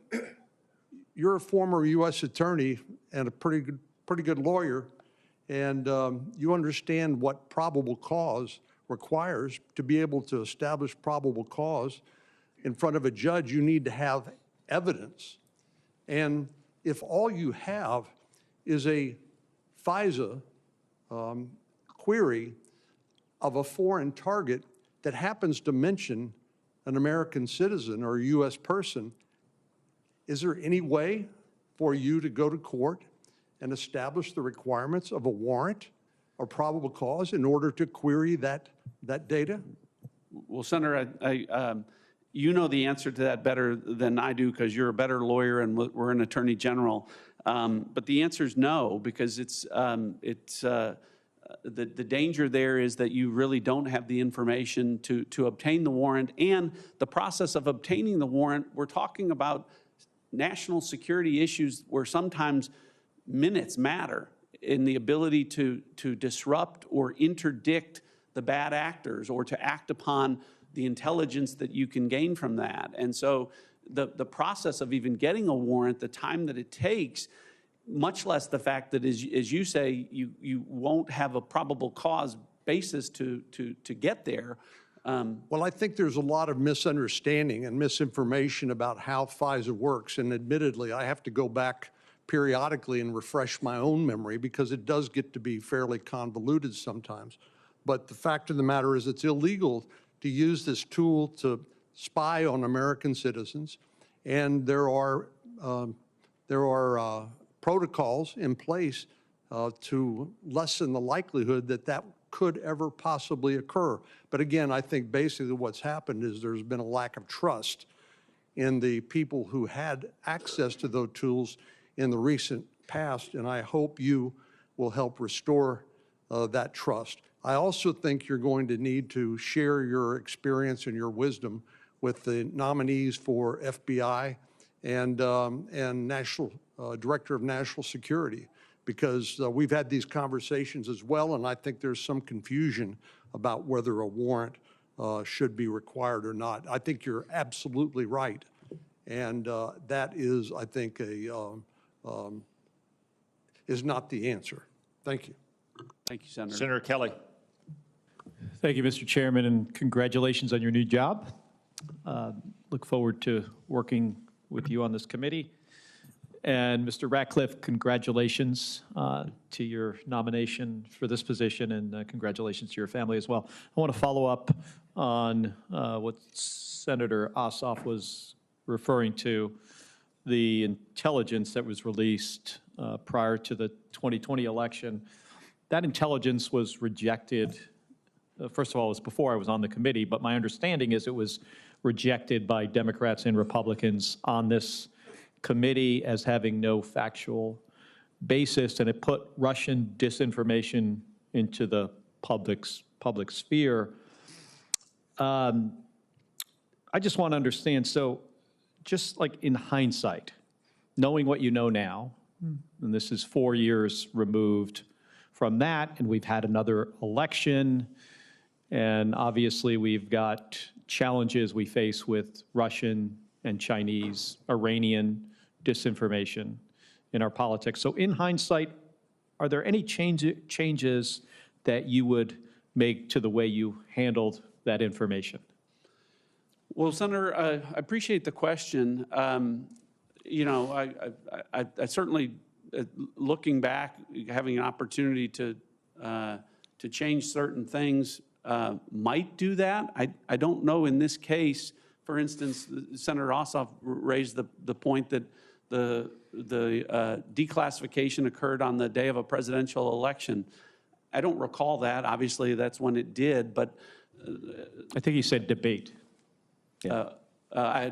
you're a former U.S. attorney and a pretty good lawyer, and you understand what probable cause requires. To be able to establish probable cause in front of a judge, you need to have evidence. And if all you have is a FISA query of a foreign target that happens to mention an American citizen or a U.S. person, is there any way for you to go to court and establish the requirements of a warrant or probable cause in order to query that data? Well, Senator, you know the answer to that better than I do because you're a better lawyer and we're an attorney general. But the answer is no, because the danger there is that you really don't have the information to obtain the warrant. And the process of obtaining the warrant, we're talking about national security issues where sometimes minutes matter in the ability to disrupt or interdict the bad actors or to act upon the intelligence that you can gain from that. And so the process of even getting a warrant, the time that it takes, much less the fact that, as you say, you won't have a probable cause basis to get there. Well, I think there's a lot of misunderstanding and misinformation about how FISA works, and admittedly, I have to go back periodically and refresh my own memory because it does get to be fairly convoluted sometimes. But the fact of the matter is it's illegal to use this tool to spy on American citizens, and there are protocols in place to lessen the likelihood that that could ever possibly occur. But again, I think basically what's happened is there's been a lack of trust in the people who had access to those tools in the recent past, and I hope you will help restore that trust. I also think you're going to need to share your experience and your wisdom with the nominees for FBI and National Director of National Security, because we've had these conversations as well, and I think there's some confusion about whether a warrant should be required or not. I think you're absolutely right, and that is, I think, is not the answer. Thank you. Thank you, Senator. Senator Kelly. Thank you, Mr. Chairman, and congratulations on your new job. Look forward to working with you on this committee. And Mr. Ratcliffe, congratulations to your nomination for this position, and congratulations to your family as well. I want to follow up on what Senator Ossoff was referring to, the intelligence that was released prior to the 2020 election. That intelligence was rejected. First of all, it was before I was on the committee, but my understanding is it was rejected by Democrats and Republicans on this committee as having no factual basis, and it put Russian disinformation into the public sphere. I just want to understand, so just like in hindsight, knowing what you know now, and this is 4 years removed from that, and we've had another election, and obviously we've got challenges we face with Russian and Chinese, Iranian disinformation in our politics. So in hindsight, are there any changes that you would make to the way you handled that information? Well, Senator, I appreciate the question. You know, I certainly, looking back, having an opportunity to change certain things might do that. I don't know in this case. For instance, Senator Ossoff raised the point that the declassification occurred on the day of a presidential election. I don't recall that. Obviously, that's when it did, but I think you said debate.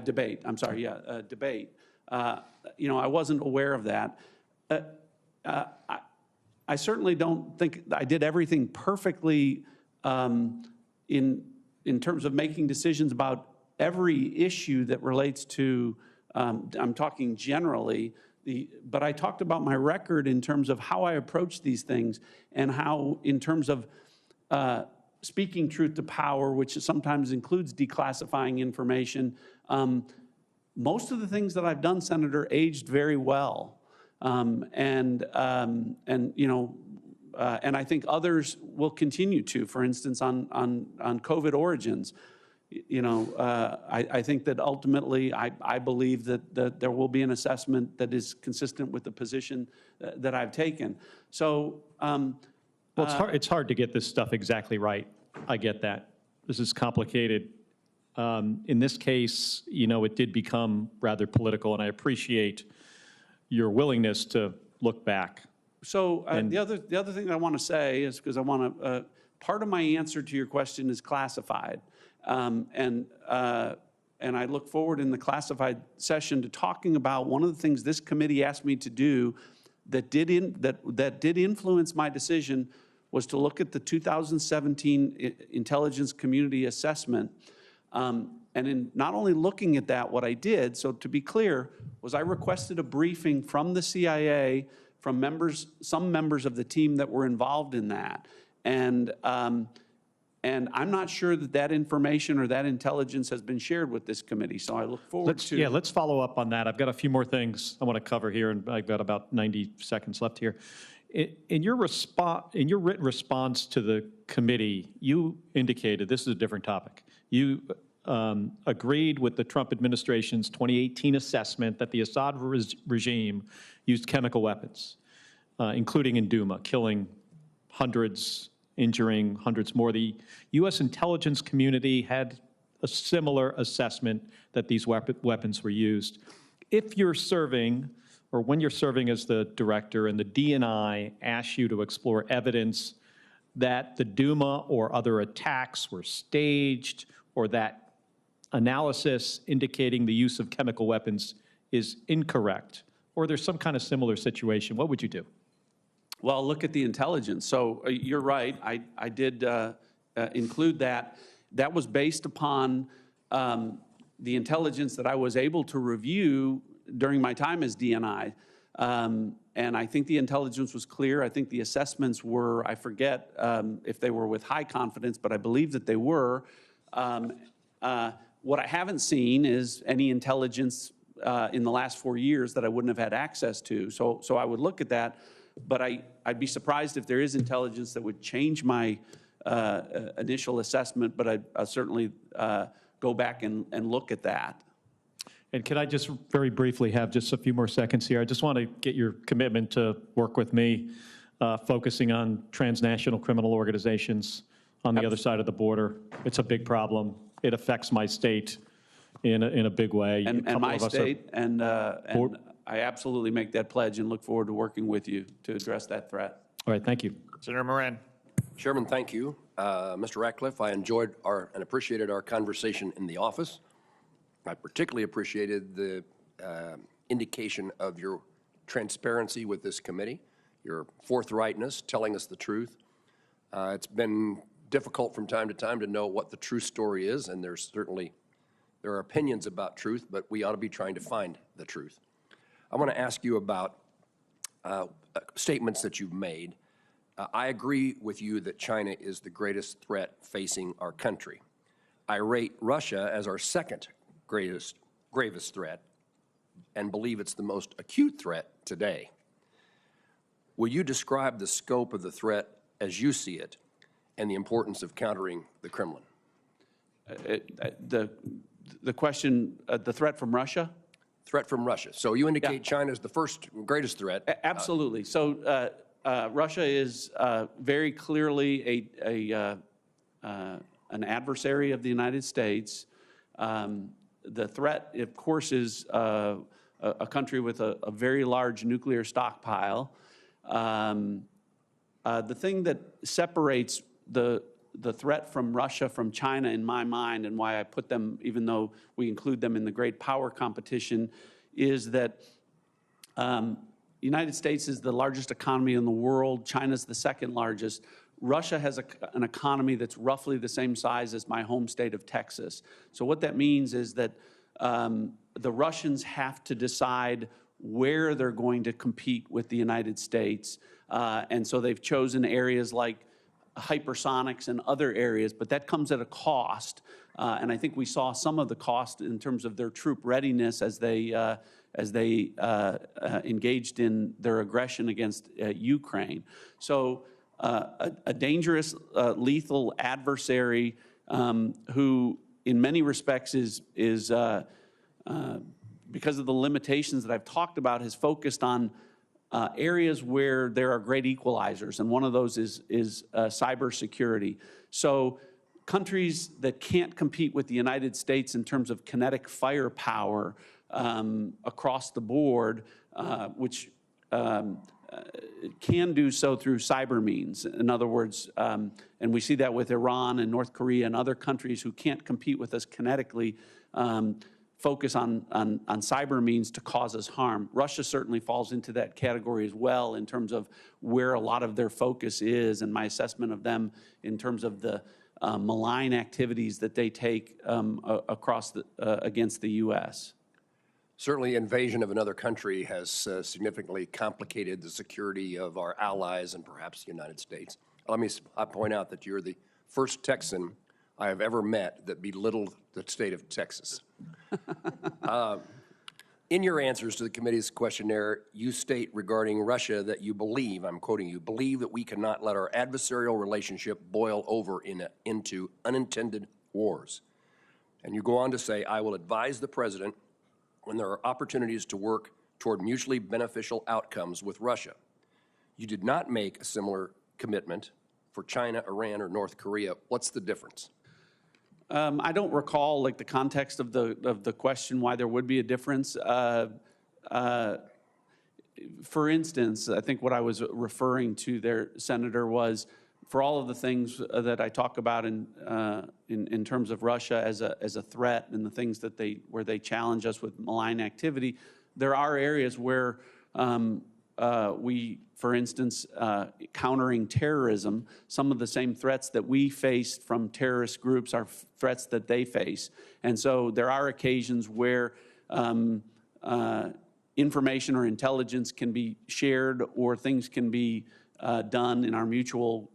debate, I'm sorry, debate. You know, I wasn't aware of that. I certainly don't think I did everything perfectly in terms of making decisions about every issue that relates to, I'm talking generally, but I talked about my record in terms of how I approach these things and how in terms of speaking truth to power, which sometimes includes declassifying information. Most of the things that I've done, Senator, aged very well. And you know, and I think others will continue to, for instance, on COVID origins. You know, I think that ultimately, I believe that there will be an assessment that is consistent with the position that I've taken. So, Well, it's hard to get this stuff exactly right. I get that. This is complicated. In this case, you know, it did become rather political, and I appreciate your willingness to look back. So the other thing I want to say is, because I want to, part of my answer to your question is classified. And I look forward in the classified session to talking about one of the things this committee asked me to do that did influence my decision was to look at the 2017 Intelligence Community Assessment. And in not only looking at that, what I did, so to be clear, was I requested a briefing from the CIA, from some members of the team that were involved in that. And I'm not sure that information or that intelligence has been shared with this committee. So I look forward to. Yeah, let's follow up on that. I've got a few more things I want to cover here, and I've got about 90 seconds left here. In your written response to the committee, you indicated, this is a different topic, you agreed with the Trump administration's 2018 assessment that the Assad regime used chemical weapons, including in Douma, killing hundreds, injuring hundreds more. The U.S. intelligence community had a similar assessment that these weapons were used. If you're serving, or when you're serving as the director and the DNI asks you to explore evidence that the Douma or other attacks were staged, or that analysis indicating the use of chemical weapons is incorrect, or there's some kind of similar situation, what would you do? Well, look at the intelligence. So you're right. I did include that. That was based upon the intelligence that I was able to review during my time as DNI. And I think the intelligence was clear. I think the assessments were, I forget if they were with high confidence, but I believe that they were. What I haven't seen is any intelligence in the last 4 years that I wouldn't have had access to. So I would look at that, but I'd be surprised if there is intelligence that would change my initial assessment, but I'd certainly go back and look at that. And can I just very briefly have just a few more seconds here? I just want to get your commitment to work with me, focusing on transnational criminal organizations on the other side of the border. It's a big problem. It affects my state in a big way. And my state, and I absolutely make that pledge and look forward to working with you to address that threat. All right, thank you. Senator Moran. Chairman, thank you. Mr. Ratcliffe, I enjoyed and appreciated our conversation in the office. I particularly appreciated the indication of your transparency with this committee, your forthrightness, telling us the truth. It's been difficult from time to know what the true story is, and there are opinions about truth, but we ought to be trying to find the truth. I want to ask you about statements that you've made. I agree with you that China is the greatest threat facing our country. I rate Russia as our second gravest threat and believe it's the most acute threat today. Will you describe the scope of the threat as you see it and the importance of countering the Kremlin? The question, the threat from Russia? Threat from Russia. So you indicate China is the first greatest threat. Absolutely. So Russia is very clearly an adversary of the United States. The threat, of course, is a country with a very large nuclear stockpile. The thing that separates the threat from Russia from China in my mind, and why I put them, even though we include them in the great power competition, is that the United States is the largest economy in the world. China's the second largest. Russia has an economy that's roughly the same size as my home state of Texas. So what that means is that the Russians have to decide where they're going to compete with the United States. And so they've chosen areas like hypersonics and other areas, but that comes at a cost. And I think we saw some of the cost in terms of their troop readiness as they engaged in their aggression against Ukraine. So a dangerous, lethal adversary who in many respects is because of the limitations that I've talked about, has focused on areas where there are great equalizers, and one of those is cybersecurity. So countries that can't compete with the United States in terms of kinetic firepower across the board, which can do so through cyber means. In other words, and we see that with Iran and North Korea and other countries who can't compete with us kinetically, focus on cyber means to cause us harm. Russia certainly falls into that category as well in terms of where a lot of their focus is, and my assessment of them in terms of the malign activities that they take across against the U.S. Certainly, invasion of another country has significantly complicated the security of our allies and perhaps the United States. Let me point out that you're the first Texan I have ever met that belittled the state of Texas. In your answers to the committee's questionnaire, you state regarding Russia that you believe, I'm quoting you, believe that we cannot let our adversarial relationship boil over into unintended wars. And you go on to say, I will advise the president when there are opportunities to work toward mutually beneficial outcomes with Russia. You did not make a similar commitment for China, Iran, or North Korea. What's the difference? I don't recall like the context of the question why there would be a difference. For instance, I think what I was referring to there, Senator, was for all of the things that I talk about in terms of Russia as a threat and the things that where they challenge us with malign activity, there are areas where we, for instance, countering terrorism, some of the same threats that we face from terrorist groups are threats that they face. And so there are occasions where information or intelligence can be shared, or things can be done in our mutual,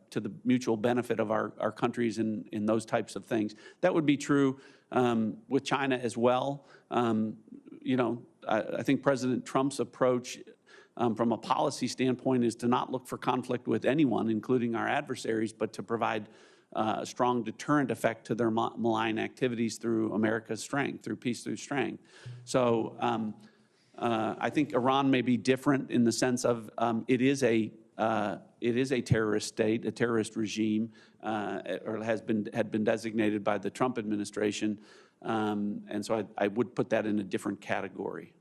to the mutual benefit of our countries in those types of things. That would be true with China as well. You know, I think President Trump's approach from a policy standpoint is to not look for conflict with anyone, including our adversaries, but to provide a strong deterrent effect to their malign activities through America's strength, through peace through strength. So I think Iran may be different in the sense of it is a terrorist state, a terrorist regime, or had been designated by the Trump administration, and so I would put that in a different category.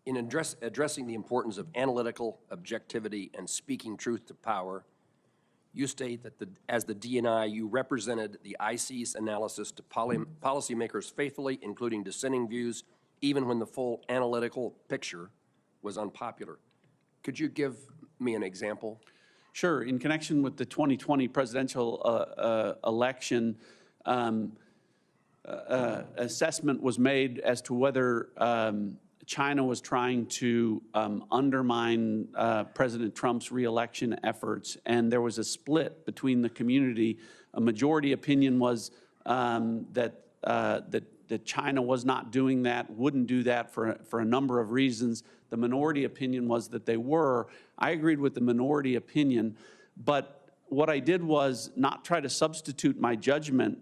In addressing the importance of analytical objectivity and speaking truth to power, you state that as the DNI, you represented the IC's analysis to policymakers faithfully, including dissenting views, even when the full analytical picture was unpopular. Could you give me an example? Sure. In connection with the 2020 presidential election, assessment was made as to whether China was trying to undermine President Trump's reelection efforts, and there was a split between the community. A majority opinion was that China was not doing that, wouldn't do that for a number of reasons. The minority opinion was that they were. I agreed with the minority opinion, but what I did was not try to substitute my judgment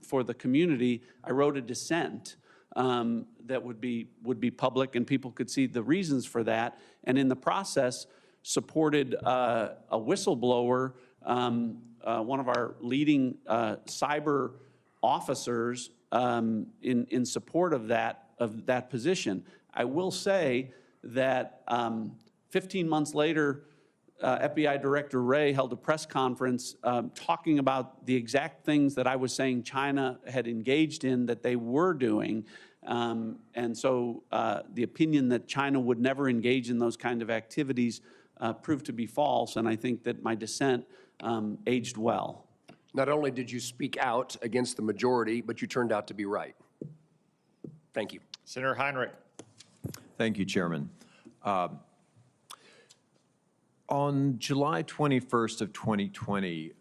for the community. I wrote a dissent that would be public, and people could see the reasons for that, and in the process supported a whistleblower, one of our leading cyber officers, in support of that position. I will say that 15 months later, FBI Director Wray held a press conference talking about the exact things that I was saying China had engaged in that they were doing. And so the opinion that China would never engage in those kind of activities proved to be false, and I think that my dissent aged well. Not only did you speak out against the majority, but you turned out to be right. Thank you. Senator Heinrich. Thank you, Chairman. On July 21st of 2020,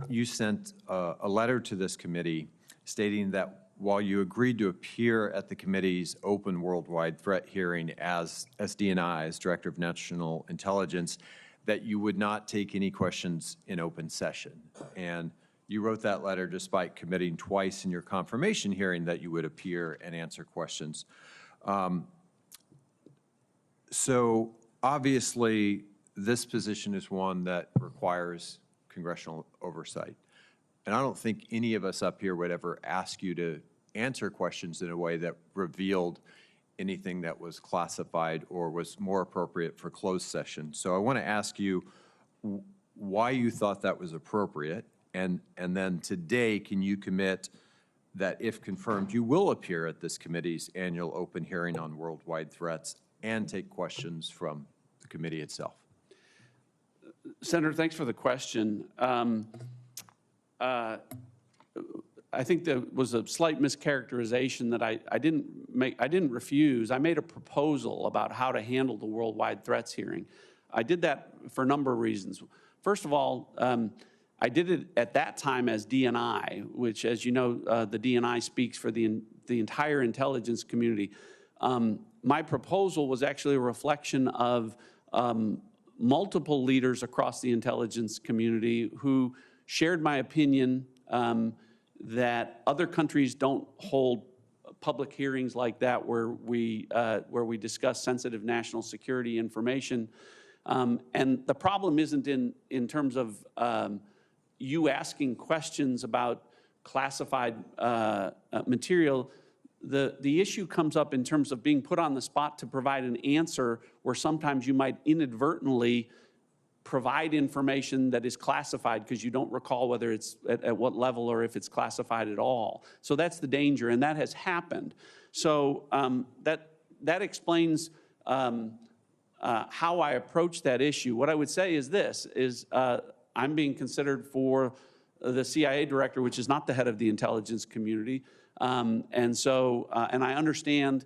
you sent a letter to this committee stating that while you agreed to appear at the committee's open worldwide threat hearing as DNI, as Director of National Intelligence, that you would not take any questions in open session. And you wrote that letter despite committing twice in your confirmation hearing that you would appear and answer questions. So obviously, this position is one that requires congressional oversight. And I don't think any of us up here would ever ask you to answer questions in a way that revealed anything that was classified or was more appropriate for closed session. So I want to ask you why you thought that was appropriate. And then today, can you commit that if confirmed, you will appear at this committee's annual open hearing on worldwide threats and take questions from the committee itself? Senator, thanks for the question. I think there was a slight mischaracterization that I didn't refuse. I made a proposal about how to handle the worldwide threats hearing. I did that for a number of reasons. First of all, I did it at that time as DNI, which, as you know, the DNI speaks for the entire intelligence community. My proposal was actually a reflection of multiple leaders across the intelligence community who shared my opinion that other countries don't hold public hearings like that where we discuss sensitive national security information. And the problem isn't in terms of you asking questions about classified material. The issue comes up in terms of being put on the spot to provide an answer where sometimes you might inadvertently provide information that is classified because you don't recall whether it's at what level or if it's classified at all. So that's the danger, and that has happened. So that explains how I approach that issue. What I would say is this, I'm being considered for the CIA director, which is not the head of the intelligence community. And I understand,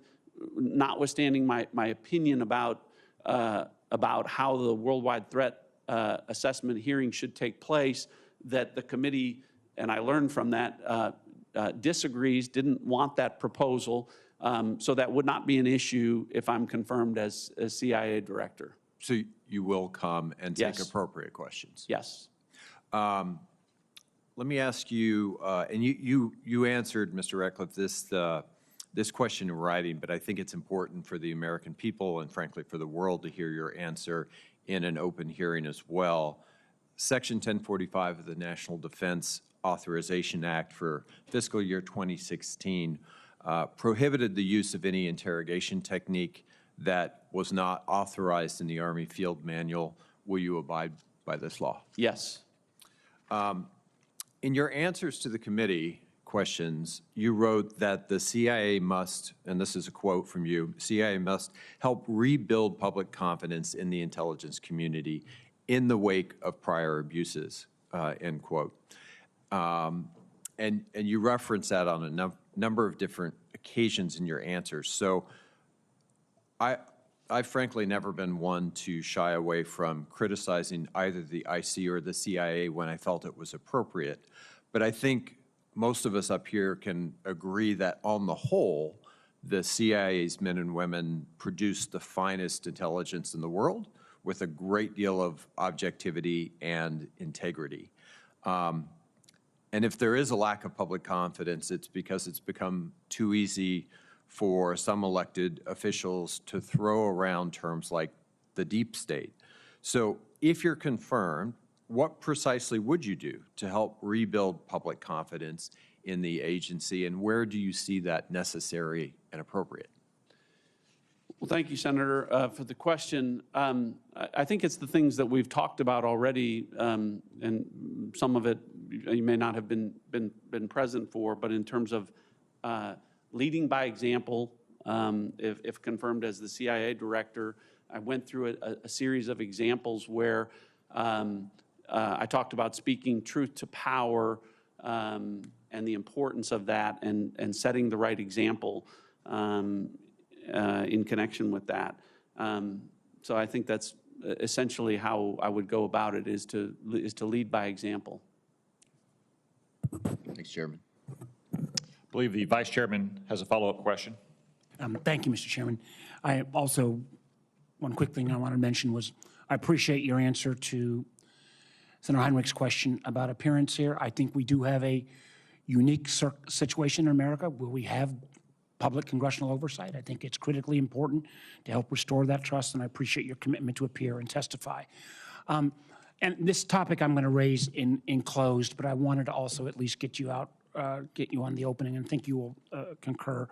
notwithstanding my opinion about how the worldwide threat assessment hearing should take place, that the committee, and I learned from that, disagrees, didn't want that proposal. So that would not be an issue if I'm confirmed as CIA director. So you will come and take Yes. appropriate questions? Yes. Let me ask you, and you answered, Mr. Ratcliffe, this question in writing, but I think it's important for the American people and frankly for the world to hear your answer in an open hearing as well. Section 1045 of the National Defense Authorization Act for fiscal year 2016 prohibited the use of any interrogation technique that was not authorized in the Army Field Manual. Will you abide by this law? Yes. In your answers to the committee questions, you wrote that the CIA must, and this is a quote from you, CIA must help rebuild public confidence in the intelligence community in the wake of prior abuses, end quote. And you reference that on a number of different occasions in your answers. So I've frankly never been one to shy away from criticizing either the IC or the CIA when I felt it was appropriate. But I think most of us up here can agree that on the whole, the CIA's men and women produce the finest intelligence in the world with a great deal of objectivity and integrity. And if there is a lack of public confidence, it's because it's become too easy for some elected officials to throw around terms like the deep state. So if you're confirmed, what precisely would you do to help rebuild public confidence in the agency, and where do you see that necessary and appropriate? Well, thank you, Senator, for the question. I think it's the things that we've talked about already, and some of it you may not have been present for, but in terms of leading by example, if confirmed as the CIA director, I went through a series of examples where I talked about speaking truth to power and the importance of that and setting the right example in connection with that. So I think that's essentially how I would go about it, is to lead by example. Thanks, Chairman. I believe the Vice Chairman has a follow-up question. Thank you, Mr. Chairman. I also, one quick thing I want to mention was I appreciate your answer to Senator Heinrich's question about appearance here. I think we do have a unique situation in America where we have public congressional oversight. I think it's critically important to help restore that trust, and I appreciate your commitment to appear and testify. And this topic I'm going to raise in closed, but I wanted to also at least get you out, get you on the opening, and think you will concur.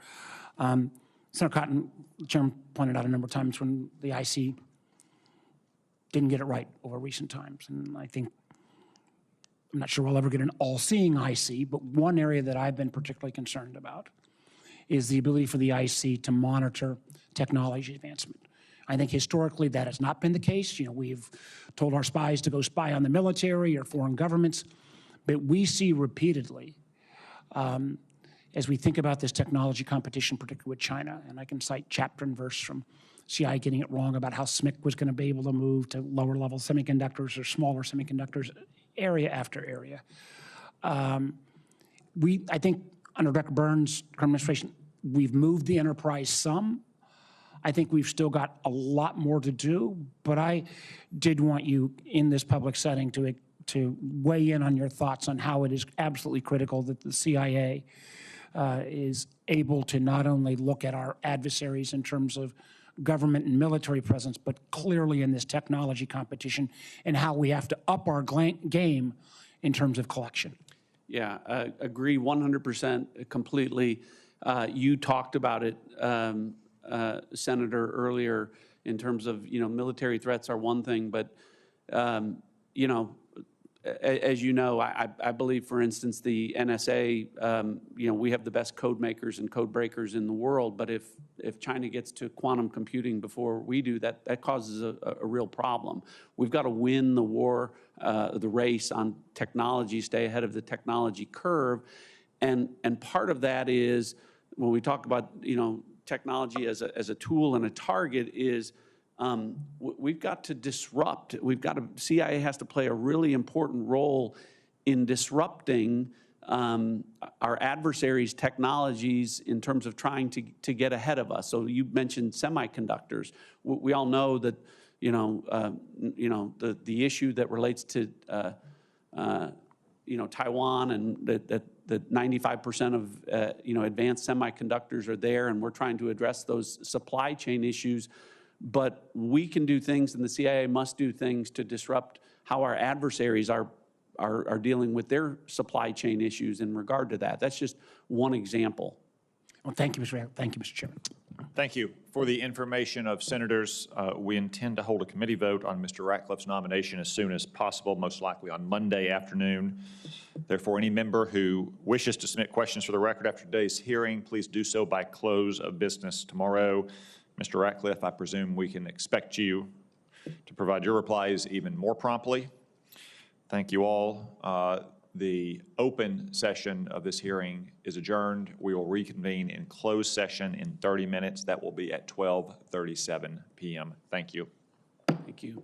Senator Cotton, the Chairman pointed out a number of times when the IC didn't get it right over recent times, and I think, I'm not sure we'll ever get an all-seeing IC, but one area that I've been particularly concerned about is the ability for the IC to monitor technology advancement. I think historically that has not been the case. You know, we've told our spies to go spy on the military or foreign governments, but we see repeatedly, as we think about this technology competition, particularly with China, and I can cite chapter and verse from CIA getting it wrong about how SMIC was going to be able to move to lower level semiconductors or smaller semiconductors, area after area. I think under Dr. Burns' administration, we've moved the enterprise some. I think we've still got a lot more to do, but I did want you in this public setting to weigh in on your thoughts on how it is absolutely critical that the CIA is able to not only look at our adversaries in terms of government and military presence, but clearly in this technology competition and how we have to up our game in terms of collection. Yeah, agree 100% completely. You talked about it, Senator, earlier in terms of, military threats are one thing, but, as you know, I believe, for instance, the NSA, we have the best code makers and code breakers in the world, but if China gets to quantum computing before we do, that causes a real problem. We've got to win the war, the race on technology, stay ahead of the technology curve, and part of that is, when we talk about, technology as a tool and a target, is we've got to disrupt. CIA has to play a really important role in disrupting our adversaries' technologies in terms of trying to get ahead of us. So you mentioned semiconductors. We all know that, the issue that relates to, Taiwan, and that 95% of, advanced semiconductors are there, and we're trying to address those supply chain issues. But we can do things, and the CIA must do things to disrupt how our adversaries are dealing with their supply chain issues in regard to that. That's just one example. Well, thank you, Mr. Chairman. Thank you. For the information of senators, we intend to hold a committee vote on Mr. Ratcliffe's nomination as soon as possible, most likely on Monday afternoon. Therefore, any member who wishes to submit questions for the record after today's hearing, please do so by close of business tomorrow. Mr. Ratcliffe, I presume we can expect you to provide your replies even more promptly. Thank you all. The open session of this hearing is adjourned. We will reconvene in closed session in 30 minutes. That will be at 12:37 p.m. Thank you. Thank you.